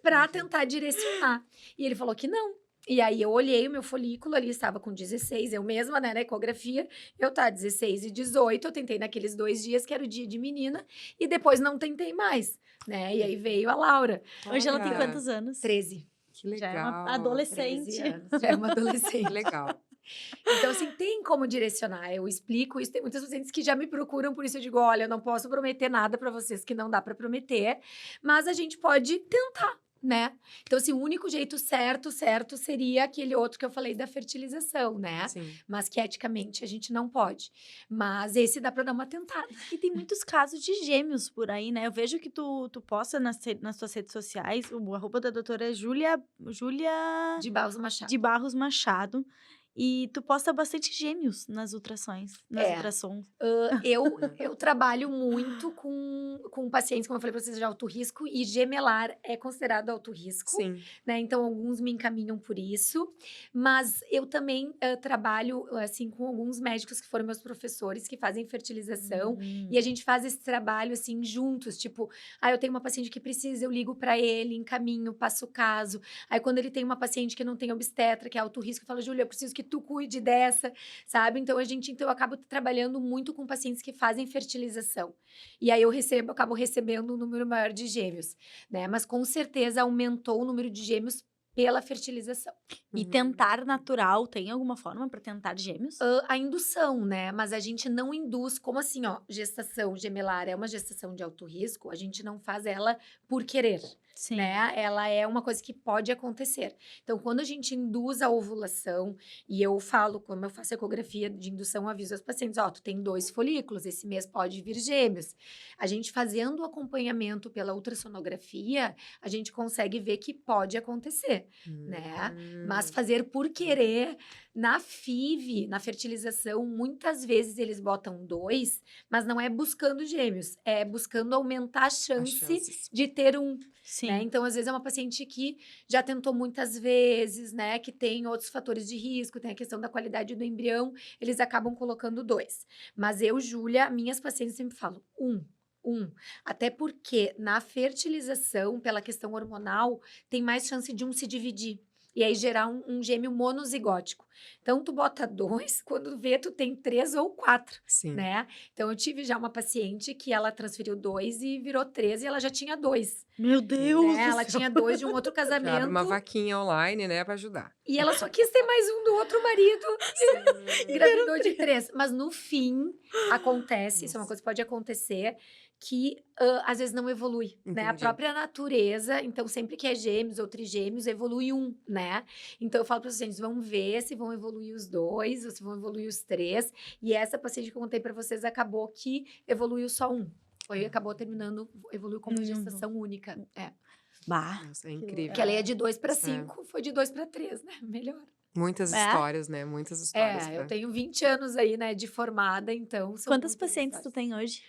pra tentar direcionar. E ele falou que não. E aí eu olhei o meu folículo, ali estava com 16, eu mesma, né, na ecografia, eu tá 16 e 18, eu tentei naqueles 2 dias, que era o dia de menina, e depois não tentei mais, né, e aí veio a Laura, Hoje ela tem Olha, quantos anos? 13, que Já é uma legal. 13 adolescente. anos, já é uma Que adolescente. legal. Então, assim, tem como direcionar, eu explico isso, tem muitas pacientes que já me procuram, por isso eu digo, olha, eu não posso prometer nada pra vocês que não dá pra prometer, mas a gente pode tentar, né? Então, assim, o único jeito certo seria aquele outro que eu falei da fertilização, né? Sim. Mas que eticamente a gente não pode. Mas esse dá pra dar uma tentada. E tem muitos casos de gêmeos por aí, né? Eu vejo que tu posta nas tuas redes sociais, o arroba da doutora é Júlia De Barros Machado. de Barros Machado. E tu posta bastante gêmeos nas ultrações, nas É. ultrassons. Eu trabalho muito com pacientes, como eu falei pra vocês, de alto risco, e gemelar é considerado alto risco, Sim. né? Então, alguns me encaminham por isso. Mas eu também trabalho, assim, com alguns médicos que foram meus professores, que fazem fertilização. E a gente faz esse trabalho, assim, juntos. Tipo, eu tenho uma paciente que precisa, eu ligo pra ele, encaminho, passo o caso. Aí, quando ele tem uma paciente que não tem obstetra, que é alto risco, eu falo, Júlia, eu preciso que tu cuide dessa, sabe? Então, eu acabo trabalhando muito com pacientes que fazem fertilização. E aí, eu acabo recebendo um número maior de gêmeos, né? Mas, com certeza, aumentou o número de gêmeos pela fertilização. E Uhum. tentar natural, tem alguma forma para tentar gêmeos? A indução, né? Mas a gente não induz, como assim, ó, gestação gemelar é uma gestação de alto risco, a gente não faz ela por querer, Sim. né? Ela é uma coisa que pode acontecer. Então, quando a gente induz a ovulação, e eu falo, como eu faço ecografia de indução, eu aviso aos pacientes, ó, tu tem 2 folículos, esse mês pode vir gêmeos. A gente fazendo o acompanhamento pela ultrassonografia, a gente consegue ver que pode acontecer, né? Mas fazer por querer, na FIV, na fertilização, muitas vezes eles botam 2, mas não é buscando gêmeos, é buscando aumentar a As chance chances. de ter um, Sim. né? Então, às vezes, é uma paciente que já tentou muitas vezes, né? Que tem outros fatores de risco, tem a questão da qualidade do embrião, eles acabam colocando 2. Mas eu, Júlia, minhas pacientes sempre falam um. Até porque na fertilização, pela questão hormonal, tem mais chance de um se dividir. E aí gerar um gêmeo monozigótico. Então, tu bota 2, quando vê, tu tem 3 ou 4, Sim. né? Então, eu tive já uma paciente que ela transferiu 2 e virou 3 e ela já tinha 2. Meu Deus Né? do Ela céu. tinha 2 de um outro Já abre casamento. uma vaquinha online, né, pra ajudar. E ela só quis ter mais um do outro marido. Engravidou de 3. Mas no fim, acontece, isso é uma Nossa. coisa que pode acontecer, que às vezes não evolui, né? A Entendi. própria natureza, então sempre que é gêmeos ou trigêmeos, evolui um, né? Então eu falo para os pacientes, vão ver se vão evoluir os 2 ou se vão evoluir os 3. E essa paciente que eu contei para vocês acabou que evoluiu só um. Acabou terminando, evoluiu como gestação única. Bah. Nossa, é incrível. Que ela ia de 2 para É. 5, foi de 2 para 3, né? Melhor. Muitas É? histórias, né? Muitas histórias. Eu tenho 20 anos aí, né, de formada, então são Quantas muitas pacientes tu histórias. tem hoje?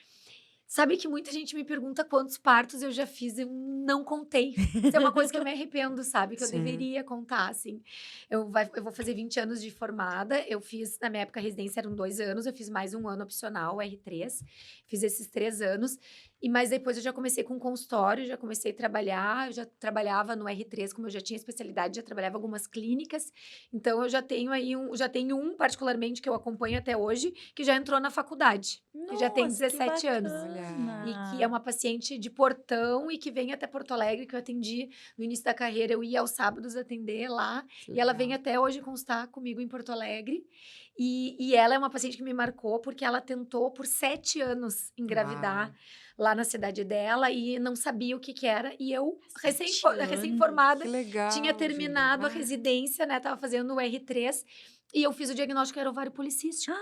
Sabe que muita gente me pergunta quantos partos eu já fiz, eu não contei. Isso é uma coisa que eu me arrependo, sabe? Que eu Sim. deveria contar, assim. Eu vou fazer 20 anos de formada, eu fiz, na minha época, a residência eram 2 anos, eu fiz mais um ano opcional, R3, fiz esses 3 anos, mas depois eu já comecei com consultório, já comecei a trabalhar, eu já trabalhava no R3, como eu já tinha especialidade, já trabalhava em algumas clínicas, então eu já tenho aí já tenho um particularmente que eu acompanho até hoje, que já entrou na faculdade, que já tem Nossa, que 17 anos. E que é uma paciente de Portão e que vem até Porto Alegre, que eu atendi no início da carreira. Eu ia aos sábados atender lá. Que E ela legal. vem até hoje constar comigo em Porto Alegre. E ela é uma paciente que me marcou porque ela tentou por 7 anos engravidar Uau. lá na cidade dela e não sabia o que que era. E eu, 7 recém-formada, Que legal, tinha terminado a Júlia. residência, né? Tava fazendo o R3. E eu fiz o diagnóstico que era ovário policístico.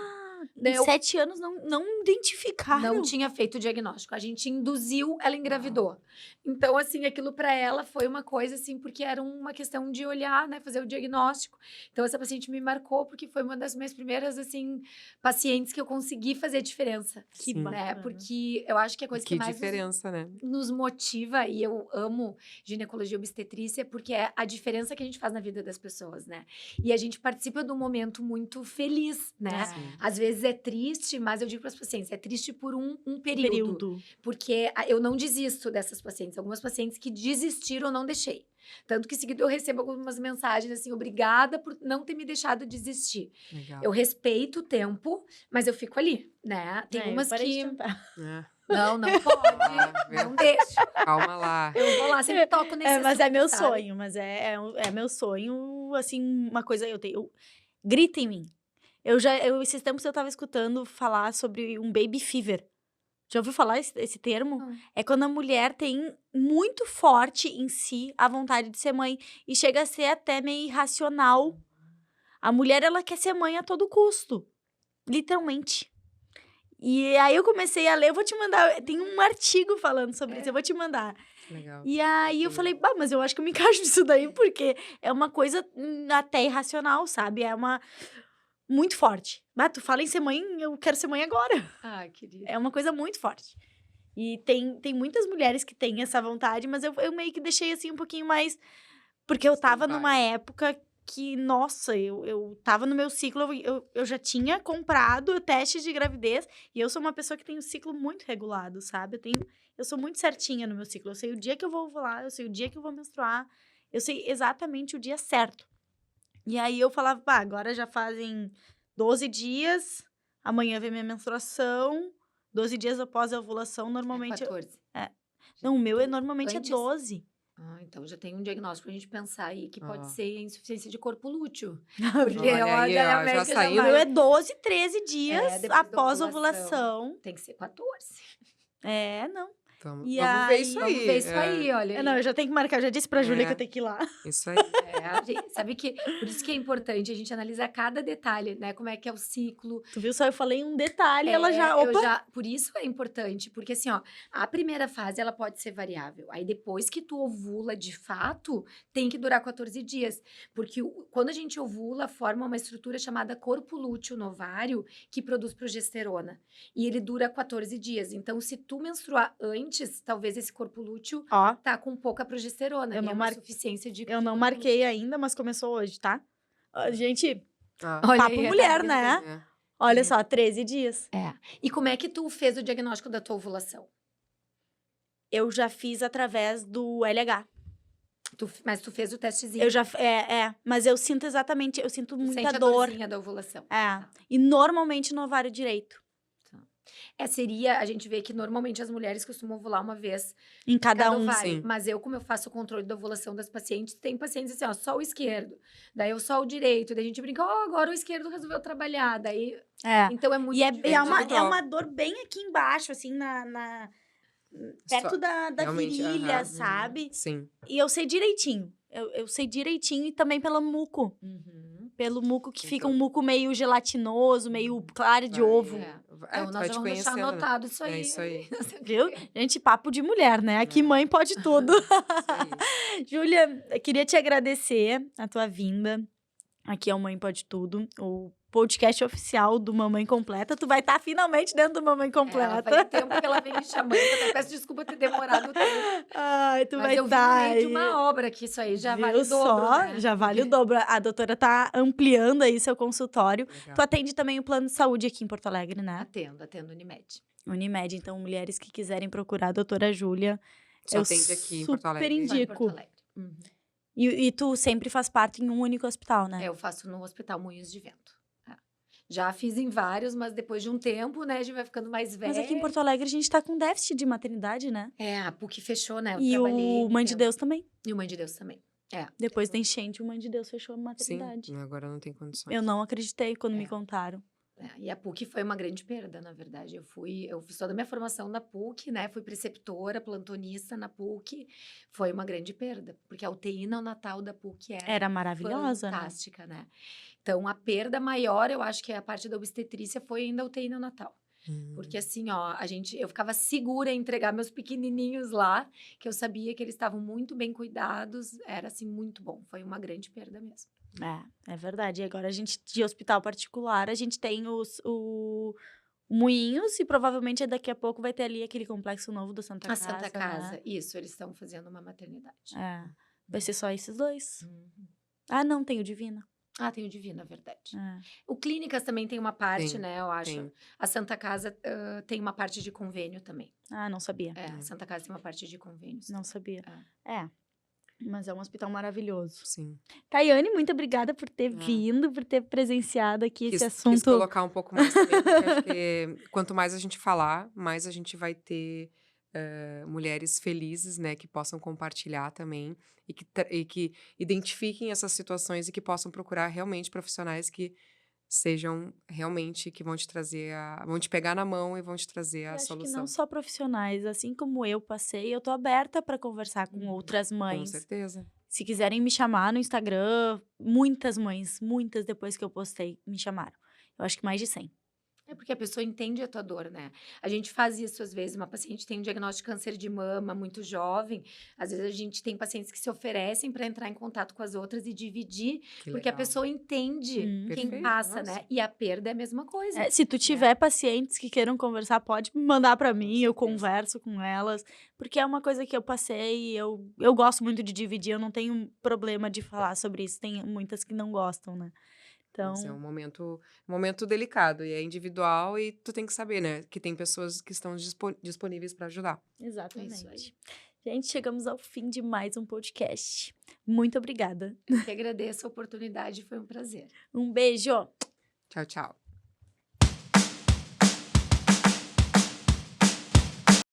Em Eu 7 anos não identificaram. não tinha feito o diagnóstico. A gente induziu, ela engravidou. Então, assim, aquilo para ela foi uma coisa, assim, porque era uma questão de olhar, né, fazer o diagnóstico. Então, essa paciente me marcou porque foi uma das minhas primeiras, assim, pacientes que eu consegui fazer diferença. Que Sim. Né? bacana. Porque eu acho que a coisa que Que mais diferença, né? nos motiva, e eu amo ginecologia e obstetrícia, porque é a diferença que a gente faz na vida das pessoas, né? E a gente participa de um momento muito feliz, né? Sim. Às vezes é triste, mas eu digo para as pacientes, é triste por um período. Porque eu não desisto dessas pacientes. Algumas pacientes que desistiram, eu não deixei. Tanto que em seguida eu recebo algumas mensagens assim, obrigada por não ter me deixado desistir. Legal. Eu respeito o tempo, mas eu fico ali, né? Tem Eu umas parei de que... tentar. É. Não pode, vê. não deixa. Calma lá. Eu vou lá, sempre toco nesse Mas é assunto, meu sabe? sonho, é meu sonho, assim, uma coisa, grita em mim. Esses tempos eu tava escutando falar sobre um baby fever. Já ouviu falar esse termo? Não. É quando a mulher tem muito forte em si a vontade de ser mãe e chega a ser até meio irracional. A mulher, ela quer ser mãe a todo custo, literalmente. E aí eu comecei a ler, eu vou te mandar, tem um artigo falando sobre isso, eu vou te mandar. Legal. E aí eu falei, bah, mas eu acho que eu me encaixo nisso daí, porque é uma coisa até irracional, sabe? É uma muito forte. Bah, tu fala em ser mãe, eu quero ser mãe agora. Ai, querida. É uma coisa muito forte. E tem muitas mulheres que têm essa vontade, mas eu meio que deixei assim um pouquinho mais... Porque eu tava numa época que, nossa, eu tava no meu ciclo, eu já tinha comprado o teste de gravidez, e eu sou uma pessoa que tem um ciclo muito regulado, sabe? Eu sou muito certinha no meu ciclo, eu sei o dia que eu vou ovular, eu sei o dia que eu vou menstruar, eu sei exatamente o dia certo. E aí eu falava, pá, agora já fazem 12 dias, amanhã vem minha menstruação, 12 dias após a ovulação, normalmente... 14. Não, o meu normalmente Antes? é 12. Ah, então já tem um diagnóstico pra gente pensar aí, que pode Ó. ser insuficiência de corpo lúteo. Porque Porque, Olha aí, olha, ó, a já médica saiu o vai- meu é 12, 13 dias depois da após a ovulação. ovulação. Tem que ser 14. Não. Vamos, E vamos ver isso aí- aí. Vamos ver isso aí, olha. Não, eu já tenho que marcar, eu já disse pra Júlia que É. eu tenho que ir lá. Isso aí. Sabe que por isso que é importante a gente analisar cada detalhe, né? Como é que é o ciclo. Tu viu? Só eu falei um detalhe, ela já... eu Opa! por isso é importante, porque assim, ó, a primeira fase ela pode ser variável. Aí depois que tu ovula de fato, tem que durar 14 dias, porque quando a gente ovula, forma uma estrutura chamada corpo lúteo no ovário, que produz progesterona, e ele dura 14 dias. Então, se tu menstruar antes, talvez esse corpo lúteo Ó, tá com pouca progesterona, Eu e não é uma mar- suficiência de eu não corpo marquei ainda, mas começou hoje, tá? Gente, Ah, Olha papo aí, mulher, tá né? é. Olha só, 13 dias. E como é que tu fez o diagnóstico da tua ovulação? Eu já fiz através do LH. Mas tu fez o testezinho. Eu já... mas eu sinto exatamente... Eu sinto Tu muita sente a dor. dorzinha da ovulação. E normalmente no ovário direito. Seria, a gente vê que normalmente as mulheres costumam ovular uma vez Em cada um. ovário. sim. Mas como eu faço o controle da ovulação das pacientes, tem pacientes assim, ó, só o esquerdo. Daí eu só o direito. Daí a gente brinca, agora o esquerdo resolveu trabalhar. Daí, então é muito E é diferente. uma dor bem aqui embaixo, assim, perto Só- da realmente, virilha, aham. sabe? Sim. E eu sei direitinho. Eu sei direitinho e também pelo muco. Uhum. Pelo muco que fica Então- um muco meio gelatinoso, meio claro de Vai, ovo. Então, tu nós vai já te vamos deixar conhecendo, né? anotado isso aí. É isso aí. Viu? Gente, papo de mulher, né? Aqui mãe pode tudo. Isso aí. Júlia, eu queria te agradecer a tua vinda. Aqui é o Mãe Pode Tudo, o podcast oficial do Mamãe Completa. Tu vai estar finalmente dentro do Mamãe Ela Completa. faz tempo que ela vem me chamando, eu até peço desculpa ter demorado tanto. Ai, tu Mas vai eu vi no estar meio de aí. uma obra que isso aí já Viu vale o dobro, só? né? Já vale o dobro. A doutora tá ampliando aí seu consultório. Legal. Tu atende também o plano de saúde aqui em Porto Alegre, né? Atendo Unimed. Unimed. Então, mulheres que quiserem procurar a doutora Júlia, Só eu atende aqui em super Porto Alegre. Só em indico. Porto Alegre. Uhum. E tu sempre faz parte em um único hospital, né? Eu faço no Hospital Moinhos de Vento. É. Já fiz em vários, mas depois de um tempo, né, a gente vai ficando mais velha. Mas aqui em Porto Alegre a gente tá com déficit de maternidade, né? É, a PUC fechou, né? Eu E trabalhei o um Mãe de tempo. Deus também. E o Mãe de Deus também. É. Depois da enchente, o Mãe de Deus fechou a Sim, maternidade. agora não tem condições. Eu não acreditei quando me É. contaram. E a PUC foi uma grande perda, na verdade. Eu fiz toda a minha formação na PUC, né? Fui preceptora, plantonista na PUC. Foi uma grande perda, porque a UTI neonatal da PUC Era maravilhosa, né? fantástica, né? Então, a perda maior, eu acho que a parte da obstetrícia foi ainda a UTI neonatal. Porque assim, ó, eu ficava segura em entregar meus pequenininhos lá, que eu sabia que eles estavam muito bem cuidados, era assim, muito bom. Foi uma grande perda mesmo. É verdade. E agora a gente, de hospital particular, a gente tem o Moinhos e provavelmente daqui a pouco vai ter ali aquele complexo novo do Santa A Casa, Santa Casa, né? isso, eles estão fazendo uma maternidade. É. Vai ser só esses dois. Uhum. Ah, não, tem o Divina. Ah, tem o Divino, é verdade. É. O Clínicas também tem uma parte, Tem, né, eu acho. tem. A Santa Casa tem uma parte de convênio também. Ah, não sabia. A Santa Casa tem uma parte de convênios. Não sabia. É. Mas é um hospital maravilhoso. Sim. Tayane, muito obrigada por ter vindo, por ter presenciado aqui esse Quis assunto. colocar um pouco mais também, porque acho que quanto mais a gente falar, mais a gente vai ter mulheres felizes, né, que possam compartilhar também e que identifiquem essas situações e que possam procurar realmente profissionais que sejam realmente, que vão te trazer vão te pegar na mão e vão te trazer Eu a acho que solução. não só profissionais, assim como eu passei, eu tô aberta para conversar com outras Com mães. certeza. Se quiserem me chamar no Instagram, muitas mães, muitas depois que eu postei, me chamaram. Eu acho que mais de 100. É porque a pessoa entende a tua dor, né? A gente faz isso às vezes, uma paciente tem um diagnóstico de câncer de mama muito jovem, às vezes a gente tem pacientes que se oferecem para entrar em contato com as outras e dividir, Que porque a legal. pessoa entende quem Perfeito, passa, nossa. né? E a perda é a mesma coisa. É, se tu tiver pacientes que queiram conversar, pode me mandar para mim, eu certeza. converso com elas, porque é uma coisa que eu passei, eu gosto muito de dividir, eu não tenho problema de falar sobre isso, tem muitas que não gostam, né? Então, Mas é um momento delicado e é individual e tu tem que saber, né, que tem pessoas que estão disponíveis para ajudar. exatamente. Isso aí. Gente, chegamos ao fim de mais um podcast. Muito obrigada. Eu que agradeço a oportunidade, foi um prazer. Um beijo. Tchau, tchau.